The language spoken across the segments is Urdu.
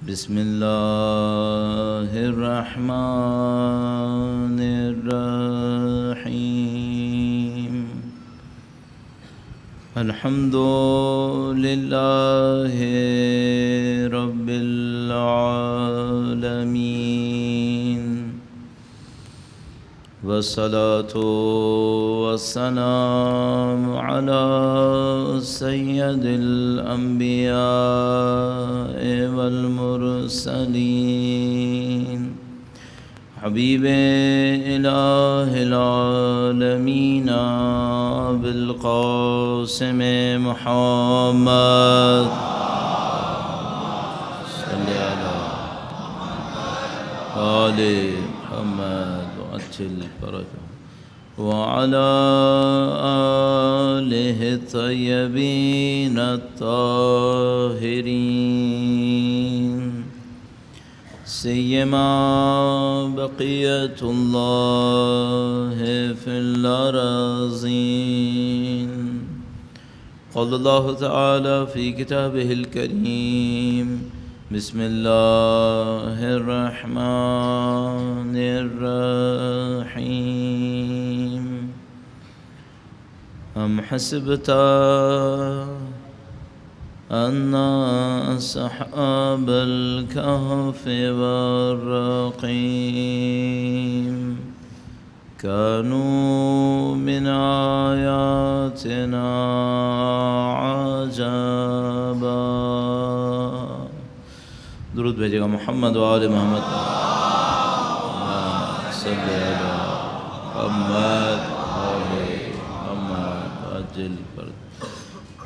بسم اللہ الرحمن الرحیم الحمد للہ رب العالمین والصلاة والسلام علی سید الانبیاء والمرسلین حبیب الہ العالمین بالقاسم محمد صلی علی آل محمد وعجل فرجه وعلى آله الطيبين الطاهرين سيما بقية الله في الأراضين قال الله تعالى في كتابه الكريم بسم اللہ الرحمن الرحیم ام حسبت ان اصحاب الكهف والرقیم كانوا من آیاتنا عجبا. درود بھیجے گا محمد و آل محمد صلی علی محمد آل محمد عجل فرد.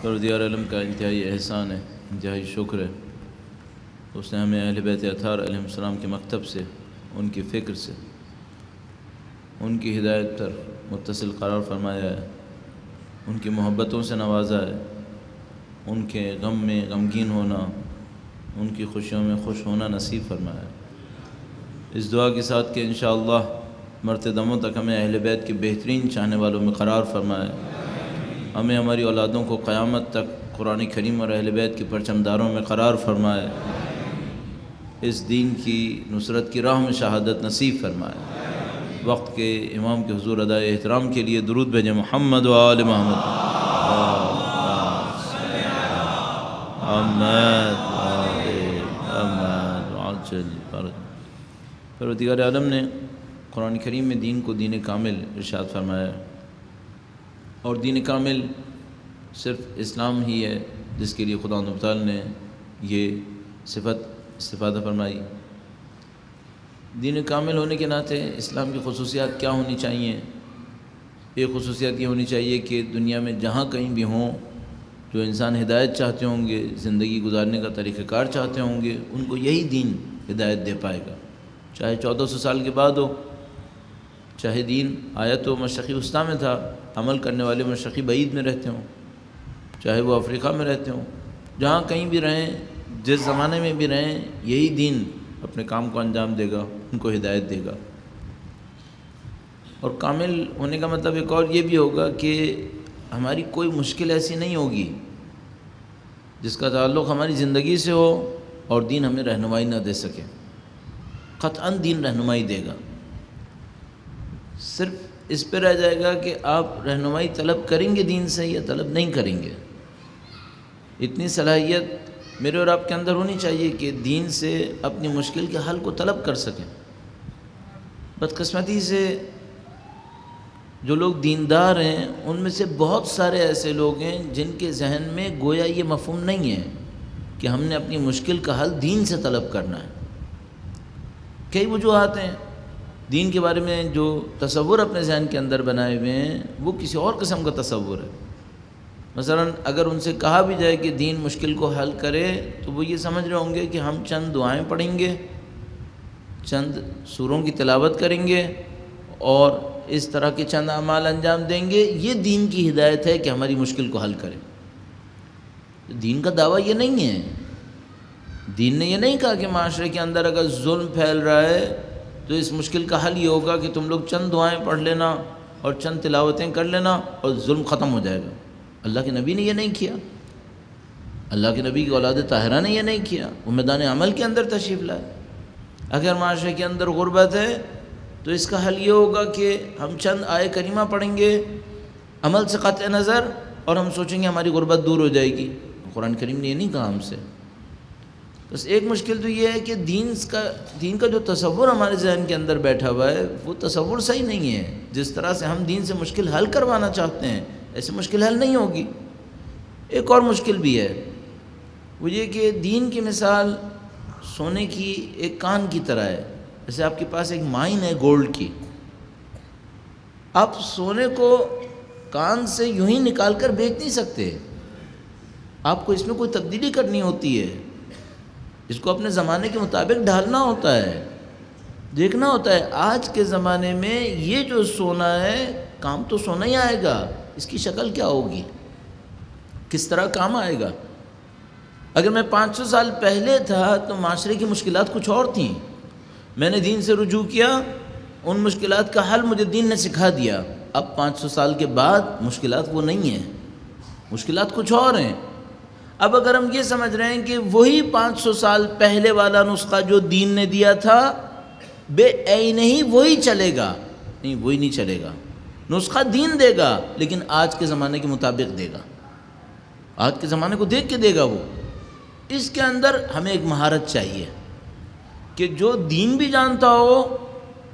پروردگار عالم کا انتہائی احسان ہے، انتہائی شکر ہے، اس نے ہمیں اہل بیت اطہار علیہ السلام کے مکتب سے، ان کی فکر سے، ان کی ہدایت پر متصل قرار فرمایا ہے، ان کی محبتوں سے نوازا ہے، ان کے غم میں غمگین ہونا، ان کی خوشیوں میں خوش ہونا نصیب فرمایا. اس دعا کے ساتھ کہ انشاءاللہ مرتے دموں تک ہمیں اہل بیت کے بہترین چاہنے والوں میں قرار فرمائے، ہمیں ہماری اولادوں کو قیامت تک قرآن کریم اور اہل بیت کے پرچمداروں میں قرار فرمائے، اس دین کی نصرت کی راہ میں شہادت نصیب فرمائے. وقت کے امام کے حضور ادائے احترام کے لیے درود بھیجیں محمد و آل محمد پروردگار عالم نے قرآن کریم میں دین کو دین کامل ارشاد فرمایا، اور دین کامل صرف اسلام ہی ہے جس کے لیے خدا تعالی نے یہ صفت استفادہ فرمائی. دین کامل ہونے کے ناطے اسلام کی خصوصیات کیا ہونی چاہیے؟ ایک خصوصیات یہ ہونی چاہیے کہ دنیا میں جہاں کہیں بھی ہوں، جو انسان ہدایت چاہتے ہوں گے، زندگی گزارنے کا طریقہ کار چاہتے ہوں گے، ان کو یہی دین ہدایت دے پائے گا. چاہے 1400 سال کے بعد ہو، چاہے دین آیا تو مشرقی وسطیٰ میں تھا، عمل کرنے والے مشرقی بعید میں رہتے ہوں، چاہے وہ افریقہ میں رہتے ہوں، جہاں کہیں بھی رہیں، جس زمانے میں بھی رہیں، یہی دین اپنے کام کو انجام دے گا، ان کو ہدایت دے گا. اور کامل ہونے کا مطلب ایک اور یہ بھی ہوگا کہ ہماری کوئی مشکل ایسی نہیں ہوگی جس کا تعلق ہماری زندگی سے ہو اور دین ہمیں رہنمائی نہ دے سکے. قطعاً دین رہنمائی دے گا، صرف اس پہ رہ جائے گا کہ آپ رہنمائی طلب کریں گے دین سے یا طلب نہیں کریں گے. اتنی صلاحیت میرے اور آپ کے اندر ہونی چاہیے کہ دین سے اپنی مشکل کے حل کو طلب کر سکیں. بدقسمتی سے جو لوگ دیندار ہیں ان میں سے بہت سارے ایسے لوگ ہیں جن کے ذہن میں گویا یہ مفہوم نہیں ہے کہ ہم نے اپنی مشکل کا حل دین سے طلب کرنا ہے. کئی وجوہات ہیں دین کے بارے میں، جو تصور اپنے ذہن کے اندر بنائے ہوئے ہیں وہ کسی اور قسم کا تصور ہے. مثلا اگر ان سے کہا بھی جائے کہ دین مشکل کو حل کرے تو وہ یہ سمجھ رہے ہوں گے کہ ہم چند دعائیں پڑھیں گے، چند سوروں کی تلاوت کریں گے اور اس طرح کے چند اعمال انجام دیں گے، یہ دین کی ہدایت ہے کہ ہماری مشکل کو حل کرے. دین کا دعویٰ یہ نہیں ہے. دین نے یہ نہیں کہا کہ معاشرے کے اندر اگر ظلم پھیل رہا ہے تو اس مشکل کا حل یہ ہوگا کہ تم لوگ چند دعائیں پڑھ لینا اور چند تلاوتیں کر لینا اور ظلم ختم ہو جائے گا. اللہ کے نبی نے یہ نہیں کیا. اللہ کے نبی کی اولاد طاہرہ نے یہ نہیں کیا، وہ میدان عمل کے اندر تشریف لائے۔ اگر معاشرے کے اندر غربت ہے تو اس کا حل یہ ہوگا کہ ہم چند آیے کریمہ پڑھیں گے عمل سے قطع نظر، اور ہم سوچیں گے ہماری غربت دور ہو جائے گی۔ قرآن کریم نے یہ نہیں کہا ہم سے۔ بس ایک مشکل تو یہ ہے کہ دین کا جو تصور ہمارے ذہن کے اندر بیٹھا ہوا ہے وہ تصور صحیح نہیں ہے۔ جس طرح سے ہم دین سے مشکل حل کروانا چاہتے ہیں ایسے مشکل حل نہیں ہوگی۔ ایک اور مشکل بھی ہے، وہ یہ کہ دین کی مثال سونے کی ایک کان کی طرح ہے۔ جیسے آپ کے پاس ایک مائن ہے گولڈ کی، آپ سونے کو کان سے یوں ہی نکال کر بیچ نہیں سکتے، آپ کو اس میں کوئی تبدیلی کرنی ہوتی ہے، اس کو اپنے زمانے کے مطابق ڈھالنا ہوتا ہے، دیکھنا ہوتا ہے آج کے زمانے میں یہ جو سونا ہے کام تو سونا ہی آئے گا، اس کی شکل کیا ہوگی، کس طرح کام آئے گا۔ اگر میں 500 سال پہلے تھا تو معاشرے کی مشکلات کچھ اور تھیں، میں نے دین سے رجوع کیا، ان مشکلات کا حل مجھے دین نے سکھا دیا۔ اب 500 سال کے بعد مشکلات وہ نہیں ہیں، مشکلات کچھ اور ہیں۔ اب اگر ہم یہ سمجھ رہے ہیں کہ وہی 500 سال پہلے والا نسخہ جو دین نے دیا تھا بے عین ہی وہی چلے گا، نہیں وہی نہیں چلے گا۔ نسخہ دین دے گا لیکن آج کے زمانے کے مطابق دے گا، آج کے زمانے کو دیکھ کے دے گا۔ وہ اس کے اندر ہمیں ایک مہارت چاہیے کہ جو دین بھی جانتا ہو،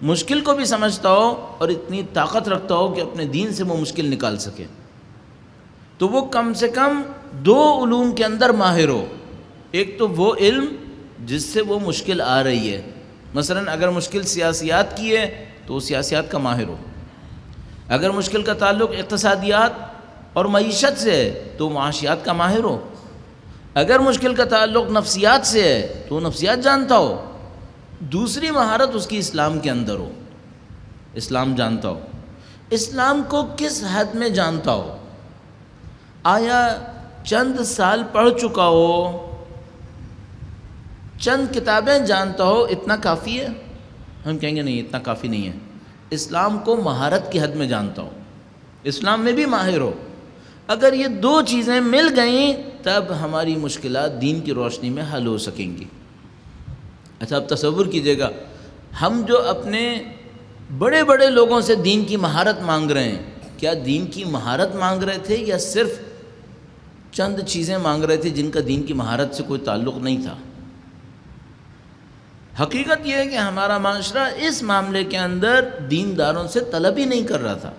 مشکل کو بھی سمجھتا ہو اور اتنی طاقت رکھتا ہو کہ اپنے دین سے وہ مشکل نکال سکے، تو وہ کم سے کم 2 علوم کے اندر ماہر ہو۔ ایک تو وہ علم جس سے وہ مشکل آ رہی ہے، مثلا اگر مشکل سیاسیات کی ہے تو وہ سیاسیات کا ماہر ہو، اگر مشکل کا تعلق اقتصادیات اور معیشت سے ہے تو معاشیات کا ماہر ہو، اگر مشکل کا تعلق نفسیات سے ہے تو وہ نفسیات جانتا ہو۔ دوسری مہارت اس کی اسلام کے اندر ہو، اسلام جانتا ہو، اسلام کو کس حد میں جانتا ہو، آیا چند سال پڑھ چکا ہو، چند کتابیں جانتا ہو، اتنا کافی ہے؟ ہم کہیں گے نہیں اتنا کافی نہیں ہے، اسلام کو مہارت کی حد میں جانتا ہو، اسلام میں بھی ماہر ہو۔ اگر یہ 2 چیزیں مل گئیں تب ہماری مشکلات دین کی روشنی میں حل ہو سکیں گی۔ اچھا اب تصور کیجئے گا، ہم جو اپنے بڑے بڑے لوگوں سے دین کی مہارت مانگ رہے ہیں، کیا دین کی مہارت مانگ رہے تھے یا صرف چند چیزیں مانگ رہے تھے جن کا دین کی مہارت سے کوئی تعلق نہیں تھا؟ حقیقت یہ ہے کہ ہمارا معاشرہ اس معاملے کے اندر دینداروں سے طلب ہی نہیں کر رہا تھا۔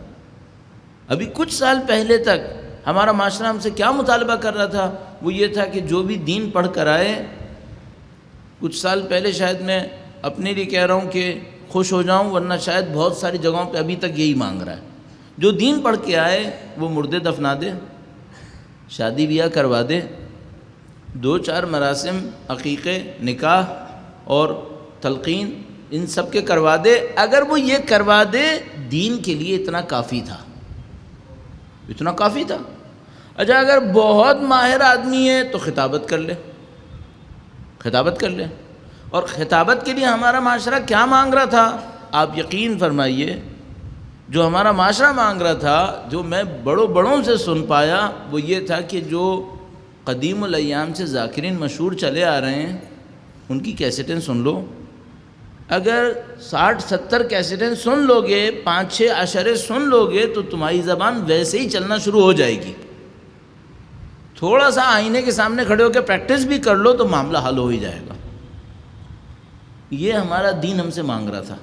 ابھی کچھ سال پہلے تک ہمارا معاشرہ ہم سے کیا مطالبہ کر رہا تھا؟ وہ یہ تھا کہ جو بھی دین پڑھ کر آئے، کچھ سال پہلے شاید میں اپنے لیے کہہ رہا ہوں کہ خوش ہو جاؤں، ورنہ شاید بہت ساری جگہوں پہ ابھی تک یہی مانگ رہا ہے، جو دین پڑھ کے آئے وہ مردے دفنا دے، شادی بیاہ کروا دے، 2-4 مراسم عقیقے، نکاح اور تلقین ان سب کے کروا دے۔ اگر وہ یہ کروا دے دین کے لیے اتنا کافی تھا، اتنا کافی تھا۔ اچھا اگر بہت ماہر آدمی ہے تو خطابت کر لے، خطابت کر لے۔ اور خطابت کے لیے ہمارا معاشرہ کیا مانگ رہا تھا؟ آپ یقین فرمائیے جو ہمارا معاشرہ مانگ رہا تھا، جو میں بڑوں سے سن پایا، وہ یہ تھا کہ جو قدیم الایام سے ذاکرین مشہور چلے آ رہے ہیں ان کی کیسٹیں سن لو۔ اگر 60-70 کیسٹیں سن لوگے، 5-6 عشرے سن لوگے تو تمہاری زبان ویسے ہی چلنا شروع ہو جائے گی۔ تھوڑا سا آئینے کے سامنے کھڑے ہو کے پریکٹس بھی کر لو تو معاملہ حل ہو ہی جائے گا۔ یہ ہمارا دین ہم سے مانگ رہا تھا،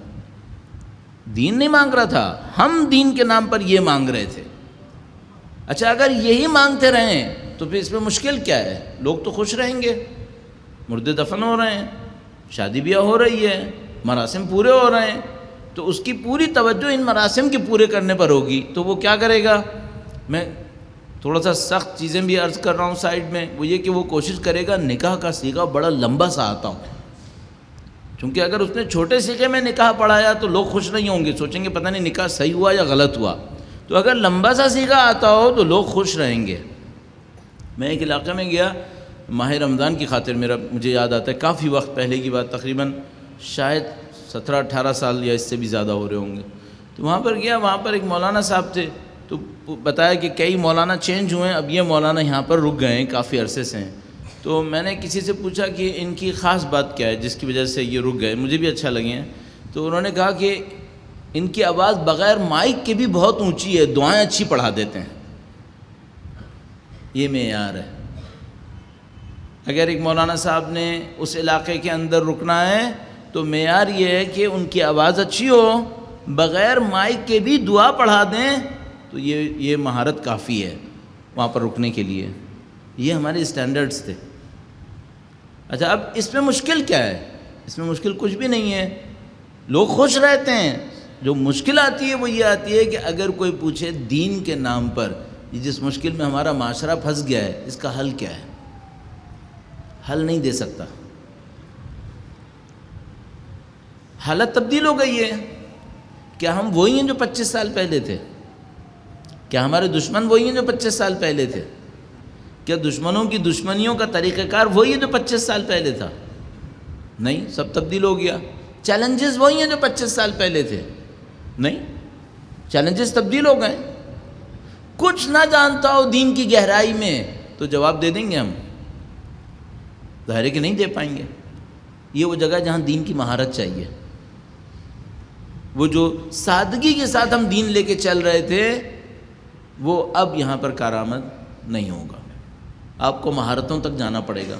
دین نہیں مانگ رہا تھا، ہم دین کے نام پر یہ مانگ رہے تھے۔ اچھا اگر یہی مانگتے رہیں تو پھر اس میں مشکل کیا ہے؟ لوگ تو خوش رہیں گے، مردے دفن ہو رہے ہیں، شادی بیاہ ہو رہی ہے، مراسم پورے ہو رہے ہیں، تو اس کی پوری توجہ ان مراسم کے پورے کرنے پر ہوگی، تو وہ کیا کرے گا؟ میں تھوڑا سا سخت چیزیں بھی عرض کر رہا ہوں سائڈ میں، وہ یہ کہ وہ کوشش کرے گا نکاح کا صیغہ بڑا لمبا سا آتا ہوں، چونکہ اگر اس نے چھوٹے صیغے میں نکاح پڑھایا تو لوگ خوش نہیں ہوں گے، سوچیں گے پتہ نہیں نکاح صحیح ہوا یا غلط ہوا، تو اگر لمبا سا صیغہ آتا ہو تو لوگ خوش رہیں گے۔ میں ایک علاقے میں گیا ماہ رمضان کی خاطر، مجھے یاد آتا ہے کافی وقت پہلے کی بات، تقریباً شاید 17-18 سال یا اس سے بھی زیادہ ہو رہے ہوں گے، تو وہاں پر گیا، وہاں پر ایک مولانا صاحب تھے، تو تو بتایا کہ کئی مولانا چینج ہوئے ہیں، اب یہ مولانا یہاں پر رک گئے ہیں، کافی عرصے سے ہیں۔ تو میں نے کسی سے پوچھا کہ ان کی خاص بات کیا ہے جس کی وجہ سے یہ رک گئے، مجھے بھی اچھا لگے ہیں۔ تو انہوں نے کہا کہ ان کی آواز بغیر مائک کے بھی بہت اونچی ہے، دعائیں اچھی پڑھا دیتے ہیں، یہ معیار ہے۔ اگر ایک مولانا صاحب نے اس علاقے کے اندر رکنا ہے تو معیار یہ ہے کہ ان کی آواز اچھی ہو، بغیر مائک کے بھی دعا پڑھا دیں، تو یہ مہارت کافی ہے وہاں پر رکنے کے لیے۔ یہ ہمارے اسٹینڈرڈز تھے۔ اچھا، اب اس میں مشکل کیا ہے؟ اس میں مشکل کچھ بھی نہیں ہے، لوگ خوش رہتے ہیں۔ جو مشکل آتی ہے وہ یہ آتی ہے کہ اگر کوئی پوچھے دین کے نام پر جس مشکل میں ہمارا معاشرہ پھنس گیا ہے، اس کا حل کیا ہے؟ حل نہیں دے سکتا۔ حالت تبدیل ہو گئی ہے۔ کیا ہم وہی ہیں جو 25 سال پہلے تھے؟ کیا ہمارے دشمن وہی ہیں جو 25 سال پہلے تھے؟ کیا دشمنوں کی دشمنیوں کا طریقہ کار وہی ہے جو 25 سال پہلے تھا؟ نہیں، سب تبدیل ہو گیا۔ چیلنجز وہی ہیں جو 25 سال پہلے تھے؟ نہیں، چیلنجز تبدیل ہو گئے۔ کچھ نہ جانتا ہو دین کی گہرائی میں تو جواب دے دیں گے ہم؟ ظاہر ہے کہ نہیں دے پائیں گے۔ یہ وہ جگہ جہاں دین کی مہارت چاہیے، وہ جو سادگی کے ساتھ ہم دین لے کے چل رہے تھے وہ اب یہاں پر کارآمد نہیں ہوگا۔ آپ کو مہارتوں تک جانا پڑے گا۔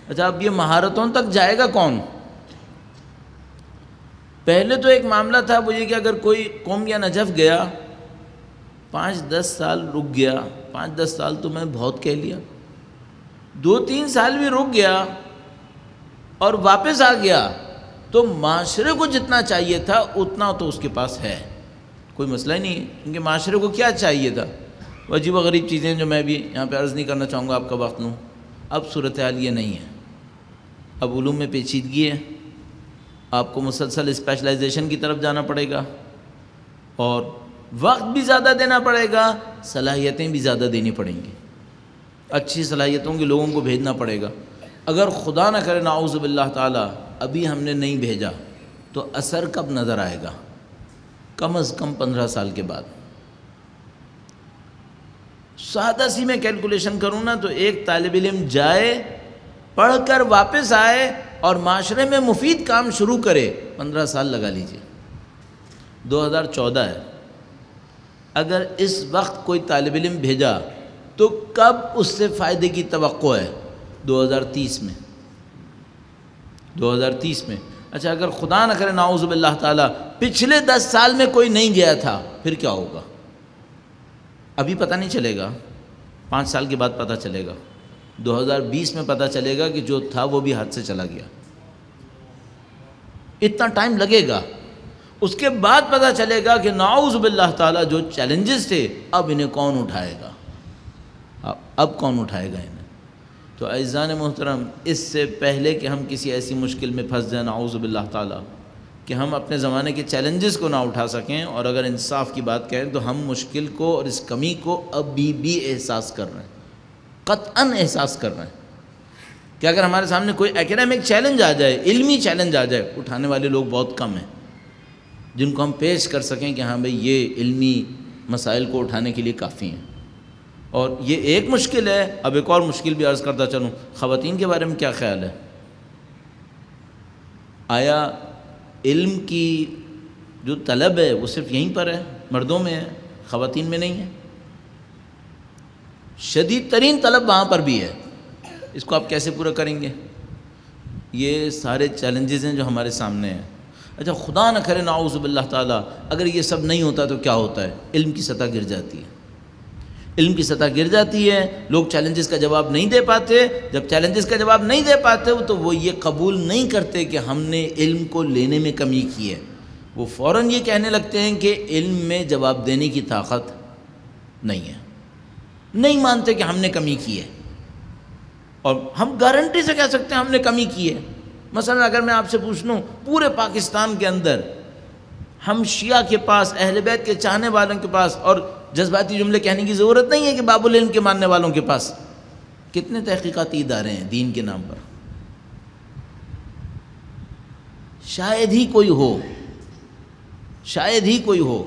اچھا، اب یہ مہارتوں تک جائے گا کون؟ پہلے تو ایک معاملہ تھا، وہ یہ کہ اگر کوئی قوم یا نجف گیا، 5-10 سال رک گیا، 5-10 سال تو میں بہت کہہ لیا، 2-3 سال بھی رک گیا اور واپس آ گیا تو معاشرے کو جتنا چاہیے تھا اتنا تو اس کے پاس ہے، کوئی مسئلہ ہی نہیں ہے۔ کیونکہ معاشرے کو کیا چاہیے تھا؟ عجیب و غریب چیزیں جو میں بھی یہاں پہ عرض نہیں کرنا چاہوں گا، آپ کا وقت لوں۔ اب صورتحال یہ نہیں ہے، اب علوم میں پیچیدگی ہے، آپ کو مسلسل اسپیشلائزیشن کی طرف جانا پڑے گا، اور وقت بھی زیادہ دینا پڑے گا، صلاحیتیں بھی زیادہ دینی پڑیں گی، اچھی صلاحیتوں کے لوگوں کو بھیجنا پڑے گا۔ اگر خدا نہ کرے نعوذ باللہ تعالی ابھی ہم نے نہیں بھیجا تو اثر کب نظر آئے گا؟ کم از کم 15 سال کے بعد۔ سادہ سی میں کیلکولیشن کروں نا تو ایک طالب علم جائے، پڑھ کر واپس آئے اور معاشرے میں مفید کام شروع کرے، 15 سال لگا لیجئے۔ 2014 ہے، اگر اس وقت کوئی طالب علم بھیجا تو کب اس سے فائدے کی توقع ہے؟ 2030 میں، 2030 میں۔ اچھا، اگر خدا نہ کرے نعوذ باللہ تعالی پچھلے 10 سال میں کوئی نہیں گیا تھا، پھر کیا ہوگا؟ ابھی پتہ نہیں چلے گا، 5 سال کے بعد پتہ چلے گا، 2020 میں پتہ چلے گا کہ جو تھا وہ بھی ہاتھ سے چلا گیا۔ اتنا ٹائم لگے گا، اس کے بعد پتہ چلے گا کہ نعوذ باللہ تعالی جو چیلنجز تھے اب انہیں کون اٹھائے گا، اب کون اٹھائے گا انہیں۔ تو اعزان محترم، اس سے پہلے کہ ہم کسی ایسی مشکل میں پھنس جائیں نعوذ باللہ تعالی کہ ہم اپنے زمانے کے چیلنجز کو نہ اٹھا سکیں، اور اگر انصاف کی بات کہیں تو ہم مشکل کو اور اس کمی کو ابھی بھی احساس کر رہے ہیں، قطعاً احساس کر رہے ہیں کہ اگر ہمارے سامنے کوئی ایکیڈیمک چیلنج آ جائے، علمی چیلنج آ جائے، اٹھانے والے لوگ بہت کم ہیں جن کو ہم پیش کر سکیں کہ ہاں بھئی یہ علمی مسائل کو اٹھانے کے لیے کافی ہیں۔ اور یہ ایک مشکل ہے، اب ایک اور مشکل بھی عرض کرتا چلوں۔ خواتین کے بارے میں کیا خیال ہے؟ آیا علم کی جو طلب ہے وہ صرف یہیں پر ہے، مردوں میں ہے، خواتین میں نہیں ہے؟ شدید ترین طلب وہاں پر بھی ہے، اس کو آپ کیسے پورا کریں گے؟ یہ سارے چیلنجز ہیں جو ہمارے سامنے ہیں۔ اچھا، خدا نہ کرے نعوذ باللہ تعالی اگر یہ سب نہیں ہوتا تو کیا ہوتا ہے؟ علم کی سطح گر جاتی ہے، علم کی سطح گر جاتی ہے، لوگ چیلنجز کا جواب نہیں دے پاتے۔ جب چیلنجز کا جواب نہیں دے پاتے تو وہ یہ قبول نہیں کرتے کہ ہم نے علم کو لینے میں کمی کی ہے، وہ فوراً یہ کہنے لگتے ہیں کہ علم میں جواب دینے کی طاقت نہیں ہے، نہیں مانتے کہ ہم نے کمی کی ہے۔ اور ہم گارنٹی سے کہہ سکتے ہیں ہم نے کمی کی ہے۔ مثلا اگر میں آپ سے پوچھ لوں پورے پاکستان کے اندر ہم شیعہ کے پاس، اہل بیت کے چاہنے والوں کے پاس، اور جذباتی جملے کہنے کی ضرورت نہیں ہے کہ باب العلم کے ماننے والوں کے پاس کتنے تحقیقاتی ادارے ہیں دین کے نام پر؟ شاید ہی کوئی ہو، شاید ہی کوئی ہو۔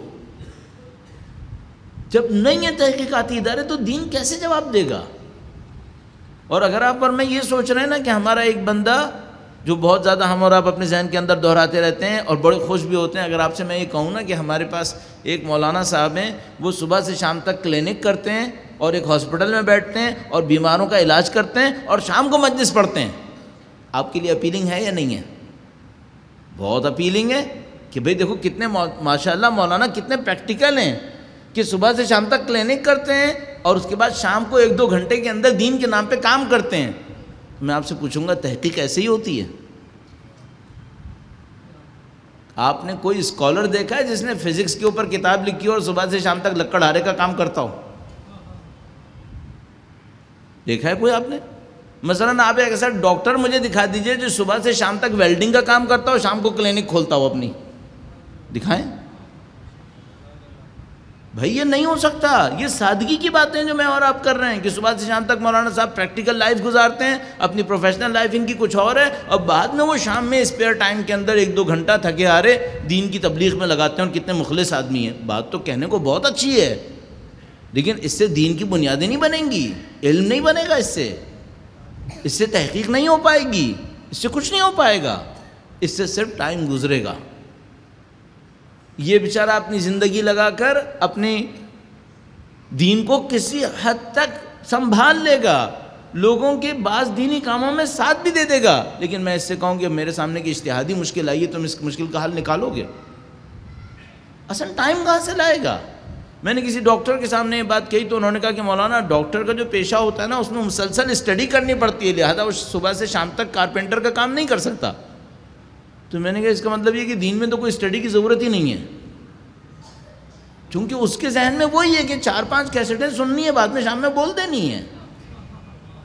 جب نہیں ہے تحقیقاتی ادارے تو دین کیسے جواب دے گا؟ اور اگر آپ اور میں یہ سوچ رہے ہیں نا کہ ہمارا ایک بندہ جو بہت زیادہ ہم اور آپ اپنے ذہن کے اندر دہراتے رہتے ہیں اور بڑے خوش بھی ہوتے ہیں، اگر آپ سے میں یہ کہوں نا کہ ہمارے پاس ایک مولانا صاحب ہیں، وہ صبح سے شام تک کلینک کرتے ہیں اور ایک ہاسپٹل میں بیٹھتے ہیں اور بیماروں کا علاج کرتے ہیں اور شام کو مجلس پڑھتے ہیں، آپ کے لیے اپیلنگ ہے یا نہیں ہے؟ بہت اپیلنگ ہے کہ بھئی دیکھو کتنے ماشاءاللہ مولانا کتنے پریکٹیکل ہیں کہ صبح سے شام تک کلینک کرتے ہیں اور اس کے بعد شام کو 1-2 گھنٹے کے اندر دین کے نام پہ کام کرتے ہیں۔ میں آپ سے پوچھوں گا تحقیق ایسے ہی ہوتی ہے؟ آپ نے کوئی اسکالر دیکھا ہے جس نے فزکس کے اوپر کتاب لکھی اور صبح سے شام تک لکڑہارے کا کام کرتا ہو؟ دیکھا ہے کوئی آپ نے؟ مثلاً آپ ایک ایسا ڈاکٹر مجھے دکھا دیجئے جو صبح سے شام تک ویلڈنگ کا کام کرتا ہو، شام کو کلینک کھولتا ہو اپنی، دکھائیں بھائی، یہ نہیں ہو سکتا۔ یہ سادگی کی باتیں جو میں اور آپ کر رہے ہیں کہ صبح سے شام تک مولانا صاحب پریکٹیکل لائف گزارتے ہیں، اپنی پروفیشنل لائف ان کی کچھ اور ہے، اور بعد میں وہ شام میں اسپیئر ٹائم کے اندر 1-2 گھنٹہ تھکے ہارے دین کی تبلیغ میں لگاتے ہیں، اور کتنے مخلص آدمی ہیں۔ بات تو کہنے کو بہت اچھی ہے، لیکن اس سے دین کی بنیادیں نہیں بنیں گی، علم نہیں بنے گا، اس سے تحقیق نہیں ہو پائے گی، اس سے کچھ نہیں ہو پائے گا، اس سے صرف ٹائم گزرے گا۔ یہ بیچارہ اپنی زندگی لگا کر اپنی دین کو کسی حد تک سنبھال لے گا، لوگوں کے بعض دینی کاموں میں ساتھ بھی دے دے گا، لیکن میں اس سے کہوں کہ میرے سامنے کی اجتہادی مشکل آئی ہے، تم اس مشکل کا حل نکالو گے؟ اصل ٹائم کہاں سے لائے گا؟ میں نے کسی ڈاکٹر کے سامنے یہ بات کہی تو انہوں نے کہا کہ مولانا ڈاکٹر کا جو پیشہ ہوتا ہے نا، اس میں مسلسل اسٹڈی کرنی پڑتی ہے، لہذا وہ صبح سے شام تک کارپینٹر کا کام نہیں کر سکتا۔ تو میں نے کہا اس کا مطلب یہ کہ دین میں تو کوئی اسٹڈی کی ضرورت ہی نہیں ہے، چونکہ اس کے ذہن میں وہی ہے کہ 4-5 کیسٹیں سننی ہے، بعد میں شام میں بول دینی ہے،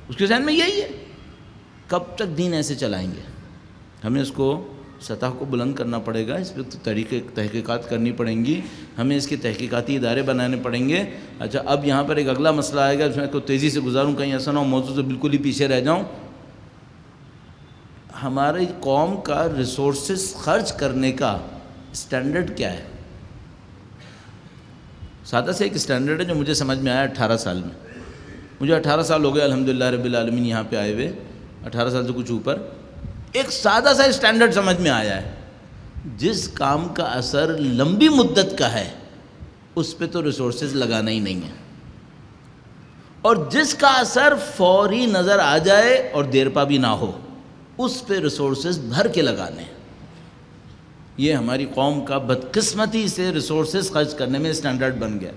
اس کے ذہن میں یہی ہے۔ کب تک دین ایسے چلائیں گے؟ ہمیں اس کو سطح کو بلند کرنا پڑے گا، اس پہ تحقیقات کرنی پڑیں گی، ہمیں اس کے تحقیقاتی ادارے بنانے پڑیں گے۔ اچھا، اب یہاں پر ایک اگلا مسئلہ آئے گا، جس میں کو تیزی سے گزاروں، کہیں ایسا نہ ہو موضوع سے بالکل ہی پیچھے رہ جاؤں۔ ہماری قوم کا ریسورسز خرچ کرنے کا سٹینڈرڈ کیا ہے؟ سادہ سے ایک سٹینڈرڈ ہے جو مجھے سمجھ میں آیا 18 سال میں۔ مجھے 18 سال ہو گئے الحمدللہ رب العالمین یہاں پہ آئے ہوئے، 18 سال سے کچھ اوپر۔ ایک سادہ سا سٹینڈرڈ سمجھ میں آیا ہے، جس کام کا اثر لمبی مدت کا ہے اس پہ تو ریسورسز لگانا ہی نہیں ہے، اور جس کا اثر فوری نظر آ جائے اور دیر پا بھی نہ ہو اس پہ ریسورسز بھر کے لگانے ہیں۔ یہ ہماری قوم کا بدقسمتی سے ریسورسز خرچ کرنے میں سٹینڈرڈ بن گیا۔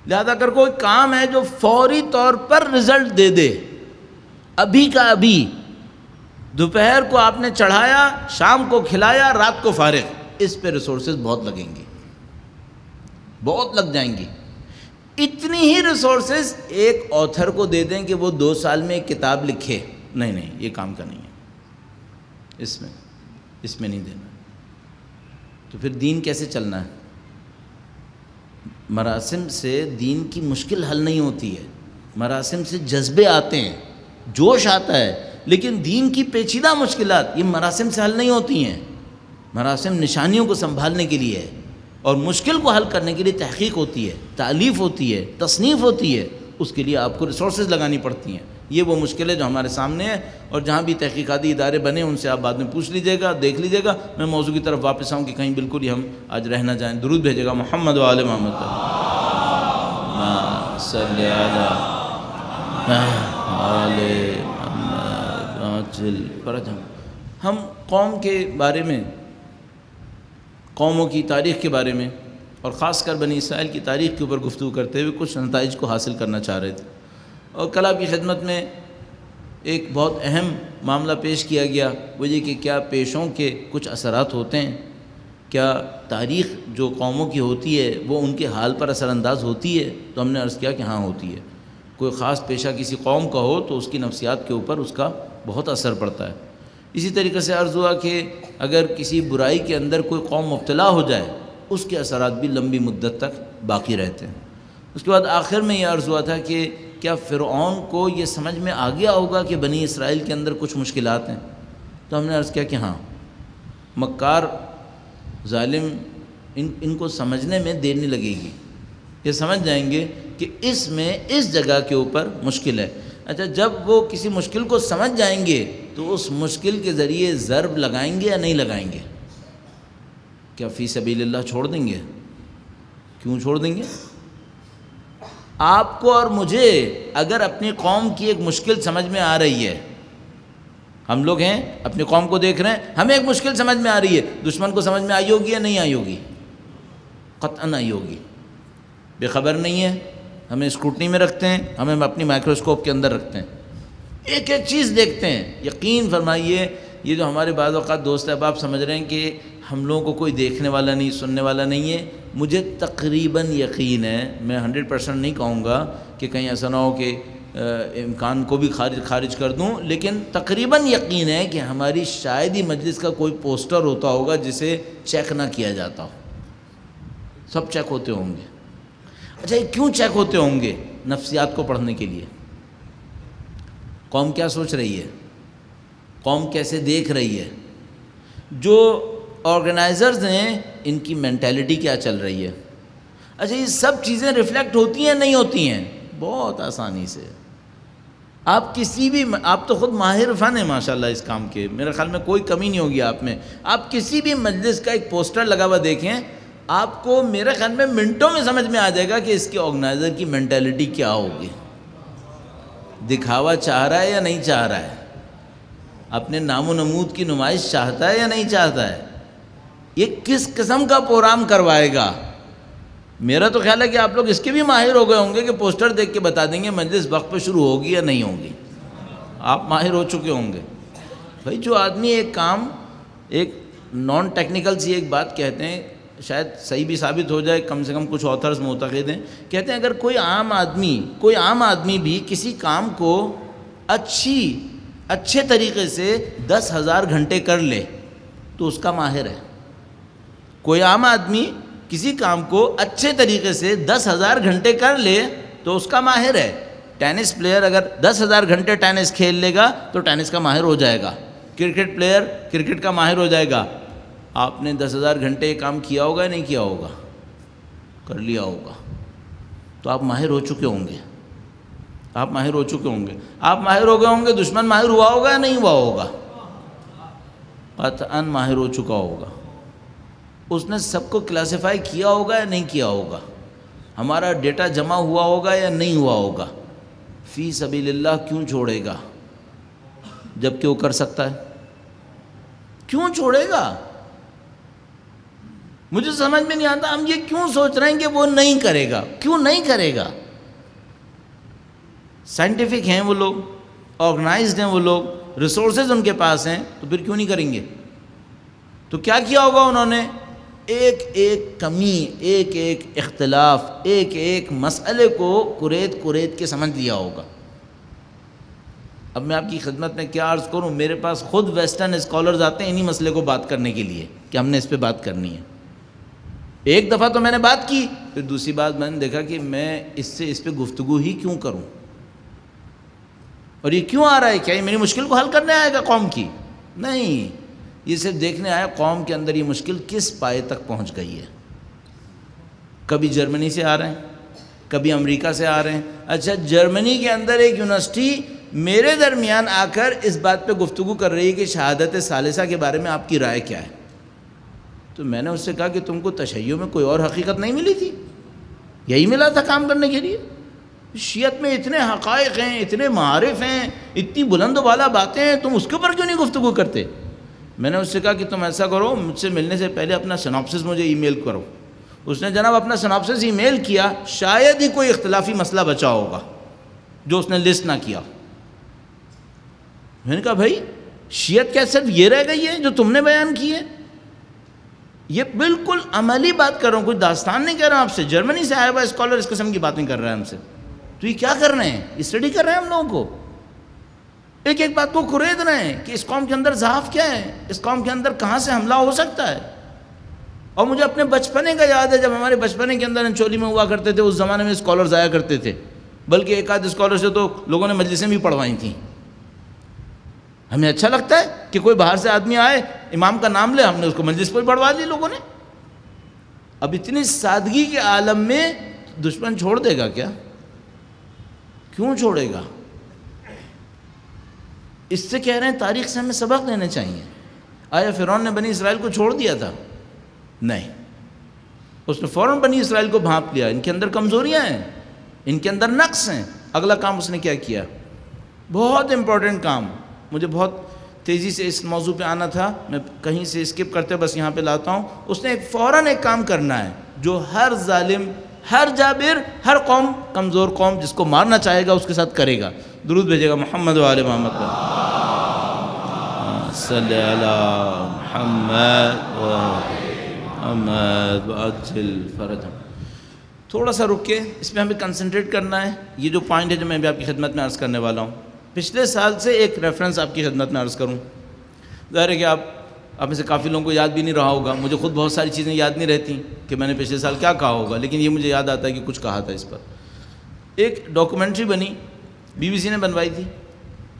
لہذا اگر کوئی کام ہے جو فوری طور پر رزلٹ دے دے، ابھی کا ابھی، دوپہر کو آپ نے چڑھایا، شام کو کھلایا، رات کو فارغ، اس پہ ریسورسز بہت لگیں گی، بہت لگ جائیں گی۔ اتنی ہی ریسورسز ایک آتھر کو دے دیں کہ وہ 2 سال میں ایک کتاب لکھے، نہیں یہ کام کا نہیں ہے، اس میں نہیں دینا۔ تو پھر دین کیسے چلنا ہے؟ مراسم سے دین کی مشکل حل نہیں ہوتی ہے، مراسم سے جذبے آتے ہیں، جوش آتا ہے، لیکن دین کی پیچیدہ مشکلات یہ مراسم سے حل نہیں ہوتی ہیں۔ مراسم نشانیوں کو سنبھالنے کے لیے ہے، اور مشکل کو حل کرنے کے لیے تحقیق ہوتی ہے، تالیف ہوتی ہے، تصنیف ہوتی ہے، اس کے لیے آپ کو ریسورسز لگانی پڑتی ہیں۔ یہ وہ مشکل ہے جو ہمارے سامنے ہے، اور جہاں بھی تحقیقاتی ادارے بنے ان سے آپ بعد میں پوچھ لیجئے گا، دیکھ لیجئے گا۔ میں موضوع کی طرف واپس آؤں کہ کہیں بالکل ہی ہم آج رہ نہ جائیں۔ درود بھیجے گا محمد و آل محمد صلی علی آل محمد۔ ہم قوم کے بارے میں، قوموں کی تاریخ کے بارے میں، اور خاص کر بنی اسرائیل کی تاریخ کے اوپر گفتگو کرتے ہوئے کچھ نتائج کو حاصل کرنا چاہ رہے تھے، اور کل آپ کی خدمت میں ایک بہت اہم معاملہ پیش کیا گیا، وہ یہ کہ کیا پیشوں کے کچھ اثرات ہوتے ہیں، کیا تاریخ جو قوموں کی ہوتی ہے وہ ان کے حال پر اثر انداز ہوتی ہے؟ تو ہم نے عرض کیا کہ ہاں ہوتی ہے۔ کوئی خاص پیشہ کسی قوم کا ہو تو اس کی نفسیات کے اوپر اس کا بہت اثر پڑتا ہے۔ اسی طریقے سے عرض ہوا کہ اگر کسی برائی کے اندر کوئی قوم مبتلا ہو جائے اس کے اثرات بھی لمبی مدت تک باقی رہتے ہیں۔ اس کے بعد آخر میں یہ عرض ہوا تھا کہ کیا فرعون کو یہ سمجھ میں آ گیا ہوگا کہ بنی اسرائیل کے اندر کچھ مشکلات ہیں؟ تو ہم نے عرض کیا کہ ہاں، مکار ظالم ان کو سمجھنے میں دیر نہیں لگے گی، یہ سمجھ جائیں گے کہ اس میں اس جگہ کے اوپر مشکل ہے۔ اچھا، جب وہ کسی مشکل کو سمجھ جائیں گے تو اس مشکل کے ذریعے ضرب لگائیں گے یا نہیں لگائیں گے؟ کیا فی سبیل اللہ چھوڑ دیں گے؟ کیوں چھوڑ دیں گے؟ آپ کو اور مجھے اگر اپنی قوم کی ایک مشکل سمجھ میں آ رہی ہے، ہم لوگ ہیں اپنی قوم کو دیکھ رہے ہیں، ہمیں ایک مشکل سمجھ میں آ رہی ہے، دشمن کو سمجھ میں آئی ہوگی یا نہیں آئی ہوگی؟ قطعاً آئی ہوگی۔ بے خبر نہیں ہے، ہمیں اسکروٹنی میں رکھتے ہیں، ہمیں اپنی مائکروسکوپ کے اندر رکھتے ہیں، ایک ایک چیز دیکھتے ہیں۔ یقین فرمائیے، یہ جو ہمارے بعض اوقات دوست احباب سمجھ رہے ہیں کہ ہم لوگوں کو کوئی دیکھنے والا نہیں، سننے والا نہیں ہے، مجھے تقریباً یقین ہے، میں 100% نہیں کہوں گا کہ کہیں ایسا نہ ہو کہ امکان کو بھی خارج کر دوں، لیکن تقریباً یقین ہے کہ ہماری شاید ہی مجلس کا کوئی پوسٹر ہوتا ہوگا جسے چیک نہ کیا جاتا ہو۔ سب چیک ہوتے ہوں گے۔ اچھا، یہ کیوں چیک ہوتے ہوں گے؟ نفسیات کو پڑھنے کے لیے۔ قوم کیا سوچ رہی ہے، قوم کیسے دیکھ رہی ہے، جو آرگنائزرز ہیں ان کی مینٹیلٹی کیا چل رہی ہے۔ اچھا، یہ سب چیزیں ریفلیکٹ ہوتی ہیں نہیں ہوتی ہیں؟ بہت آسانی سے۔ آپ کسی بھی، آپ تو خود ماہر فن ہیں ماشاءاللہ اس کام کے، میرے خیال میں کوئی کمی نہیں ہوگی آپ میں۔ آپ کسی بھی مجلس کا ایک پوسٹر لگا ہوا دیکھیں، آپ کو میرے خیال میں منٹوں میں سمجھ میں آ جائے گا کہ اس کے آرگنائزر کی مینٹیلٹی کیا ہوگی۔ دکھاوا چاہ رہا ہے یا نہیں چاہ رہا ہے؟ اپنے نام و نمود کی نمائش چاہتا ہے یا نہیں چاہتا ہے؟ یہ کس قسم کا پروگرام کروائے گا؟ میرا تو خیال ہے کہ آپ لوگ اس کے بھی ماہر ہو گئے ہوں گے کہ پوسٹر دیکھ کے بتا دیں گے مجلس وقت پہ شروع ہوگی یا نہیں ہوگی۔ آپ ماہر ہو چکے ہوں گے۔ بھائی، جو آدمی ایک کام، ایک نان ٹیکنیکل سی ایک بات کہتے ہیں، شاید صحیح بھی ثابت ہو جائے، کم سے کم کچھ آتھرز معتقد ہیں، کہتے ہیں اگر کوئی عام آدمی بھی کسی کام کو اچھے طریقے سے 10,000 گھنٹے کر لے تو اس کا ماہر ہے۔ کوئی عام آدمی کسی کام کو اچھے طریقے سے 10,000 گھنٹے کر لے تو اس کا ماہر ہے۔ ٹینس پلیئر اگر 10,000 گھنٹے ٹینس کھیل لے گا تو ٹینس کا ماہر ہو جائے گا۔ کرکٹ پلیئر کرکٹ کا ماہر ہو جائے گا۔ آپ نے 10,000 گھنٹے یہ کام کیا ہوگا یا نہیں کیا ہوگا؟ کر لیا ہوگا تو آپ ماہر ہو چکے ہوں گے۔ آپ ماہر ہو چکے ہوں گے۔ آپ ماہر ہو گئے ہوں گے، دشمن ماہر ہوا ہوگا یا نہیں ہوا ہوگا؟ قطعاً ماہر ہو چکا ہوگا۔ اس نے سب کو کلاسیفائی کیا ہوگا یا نہیں کیا ہوگا؟ ہمارا ڈیٹا جمع ہوا ہوگا یا نہیں ہوا ہوگا؟ فی سبیل اللہ کیوں چھوڑے گا جبکہ وہ کر سکتا ہے؟ کیوں چھوڑے گا؟ مجھے سمجھ میں نہیں آتا، ہم یہ کیوں سوچ رہے ہیں کہ وہ نہیں کرے گا؟ کیوں نہیں کرے گا؟ سائنٹیفک ہیں وہ لوگ، آرگنائزڈ ہیں وہ لوگ، ریسورسز ان کے پاس ہیں، تو پھر کیوں نہیں کریں گے؟ تو کیا کیا ہوگا انہوں نے؟ ایک ایک کمی، ایک ایک اختلاف، ایک ایک مسئلے کو کریت کے سمجھ لیا ہوگا۔ اب میں آپ کی خدمت میں کیا عرض کروں، میرے پاس خود ویسٹرن اسکالرز آتے ہیں انہی مسئلے کو بات کرنے کے لیے کہ ہم نے اس پہ بات کرنی ہے۔ ایک دفعہ تو میں نے بات کی، پھر دوسری بات میں نے دیکھا کہ میں اس پہ گفتگو ہی کیوں کروں، اور یہ کیوں آ رہا ہے؟ کیا یہ میری مشکل کو حل کرنے آئے گا قوم کی؟ نہیں، یہ صرف دیکھنے آیا قوم کے اندر یہ مشکل کس پائے تک پہنچ گئی ہے۔ کبھی جرمنی سے آ رہے ہیں، کبھی امریکہ سے آ رہے ہیں۔ اچھا، جرمنی کے اندر ایک یونیورسٹی میرے درمیان آ کر اس بات پہ گفتگو کر رہی ہے کہ شہادت ثالثہ کے بارے میں آپ کی رائے کیا ہے؟ تو میں نے اس سے کہا کہ تم کو تشیع میں کوئی اور حقیقت نہیں ملی تھی؟ یہی ملا تھا کام کرنے کے لیے؟ شیعت میں اتنے حقائق ہیں، اتنے معارف ہیں، اتنی بلند و بالا باتیں ہیں، تم اس کے اوپر کیوں نہیں گفتگو کرتے؟ میں نے اس سے کہا کہ تم ایسا کرو، مجھ سے ملنے سے پہلے اپنا سناپسس مجھے ای میل کرو۔ اس نے جناب اپنا سناپسس ای میل کیا، شاید ہی کوئی اختلافی مسئلہ بچا ہوگا جو اس نے لسٹ نہ کیا۔ میں نے کہا بھائی، شیعت کیا صرف یہ رہ گئی ہے جو تم نے بیان کی ہے؟ یہ بالکل عملی بات کر رہا ہوں، کوئی داستان نہیں کہہ رہا ہوں آپ سے۔ جرمنی سے آیا ہوا اسکالر اس قسم کی باتیں کر رہا ہے ہم سے، تو یہ کیا کر رہے ہیں؟ اسٹڈی کر رہے ہیں ہم لوگوں کو، ایک ایک بات کو کھرید رہے ہیں کہ اس قوم کے اندر ضعف کیا ہے، اس قوم کے اندر کہاں سے حملہ ہو سکتا ہے۔ اور مجھے اپنے بچپنے کا یاد ہے، جب ہمارے بچپنے کے اندر انچولی میں ہوا کرتے تھے، اس زمانے میں اسکالرز آیا کرتے تھے، بلکہ ایک آدھ اسکالر سے تو لوگوں نے مجلسیں بھی پڑھوائی تھیں۔ ہمیں اچھا لگتا ہے کہ کوئی باہر سے آدمی آئے، امام کا نام لے، ہم نے اس کو مجلس پر پڑھوا دی لوگوں نے۔ اب اتنی سادگی کے عالم میں دشمن چھوڑ دے گا کیا؟ کیوں چھوڑے گا؟ اس سے کہہ رہے ہیں تاریخ سے ہمیں سبق لینے چاہیے۔ آیا فرعون نے بنی اسرائیل کو چھوڑ دیا تھا؟ نہیں، اس نے فوراً بنی اسرائیل کو بھانپ لیا، ان کے اندر کمزوریاں ہیں، ان کے اندر نقص ہیں۔ اگلا کام اس نے کیا کیا؟ بہت امپورٹنٹ کام، مجھے بہت تیزی سے اس موضوع پہ آنا تھا، میں کہیں سے اسکپ کرتے بس یہاں پہ لاتا ہوں۔ اس نے فوراً ایک کام کرنا ہے جو ہر ظالم، ہر جابر، ہر قوم، کمزور قوم جس کو مارنا چاہے گا اس کے ساتھ کرے گا۔ درود بھیجے گا محمد و آل محمد پر، صلی علی محمد و محمد وعجل فرجهم۔ تھوڑا سا رک کے اس پہ ہمیں کنسنٹریٹ کرنا ہے۔ یہ جو پوائنٹ ہے جو میں بھی آپ کی خدمت میں عرض کرنے والا ہوں، پچھلے سال سے ایک ریفرنس آپ کی خدمت میں عرض کروں۔ ظاہر ہے کہ آپ میں سے کافی لوگوں کو یاد بھی نہیں رہا ہوگا، مجھے خود بہت ساری چیزیں یاد نہیں رہتی کہ میں نے پچھلے سال کیا کہا ہوگا، لیکن یہ مجھے یاد آتا ہے کہ کچھ کہا تھا اس پر۔ ایک ڈاکومنٹری بنی، BBC نے بنوائی تھی،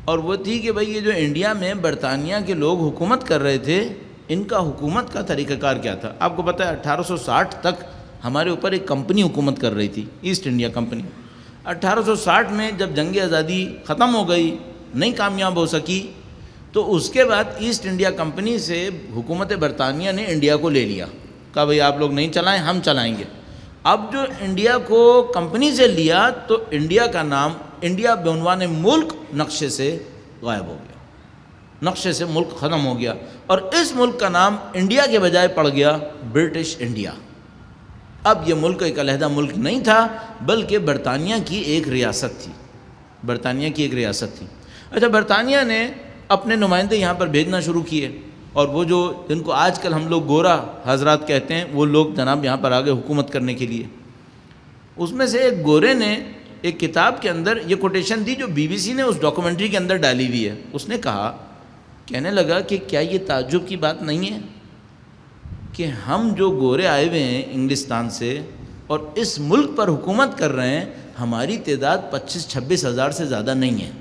اور وہ تھی کہ بھئی یہ جو انڈیا میں برطانیہ کے لوگ حکومت کر رہے تھے، ان کا حکومت کا طریقہ کار کیا تھا۔ آپ کو پتہ ہے 1860 تک ہمارے اوپر ایک کمپنی حکومت کر رہی تھی، ایسٹ انڈیا کمپنی۔ 1860 میں جب جنگ آزادی ختم ہو گئی، نہیں کامیاب ہو سکی، تو اس کے بعد ایسٹ انڈیا کمپنی سے حکومت برطانیہ نے انڈیا کو لے لیا، کہا بھئی آپ لوگ نہیں چلائیں، ہم چلائیں گے۔ اب جو انڈیا کو کمپنی سے لیا تو انڈیا کا نام، انڈیا بعنوان ملک نقشے سے غائب ہو گیا، نقشے سے ملک ختم ہو گیا، اور اس ملک کا نام انڈیا کے بجائے پڑ گیا برٹش انڈیا۔ اب یہ ملک ایک علیحدہ ملک نہیں تھا بلکہ برطانیہ کی ایک ریاست تھی، برطانیہ کی ایک ریاست تھی۔ اچھا، برطانیہ نے اپنے نمائندے یہاں پر بھیجنا شروع کیے، اور وہ جو جن کو آج کل ہم لوگ گورا حضرات کہتے ہیں، وہ لوگ جناب یہاں پر آگے حکومت کرنے کے لیے۔ اس میں سے ایک گورے نے ایک کتاب کے اندر یہ کوٹیشن دی جو BBC نے اس ڈاکومنٹری کے اندر ڈالی ہوئی ہے۔ اس نے کہا، کہنے لگا کہ کیا یہ تعجب کی بات نہیں ہے کہ ہم جو گورے آئے ہوئے ہیں انگلستان سے اور اس ملک پر حکومت کر رہے ہیں، ہماری تعداد 25-26 ہزار سے زیادہ نہیں ہے۔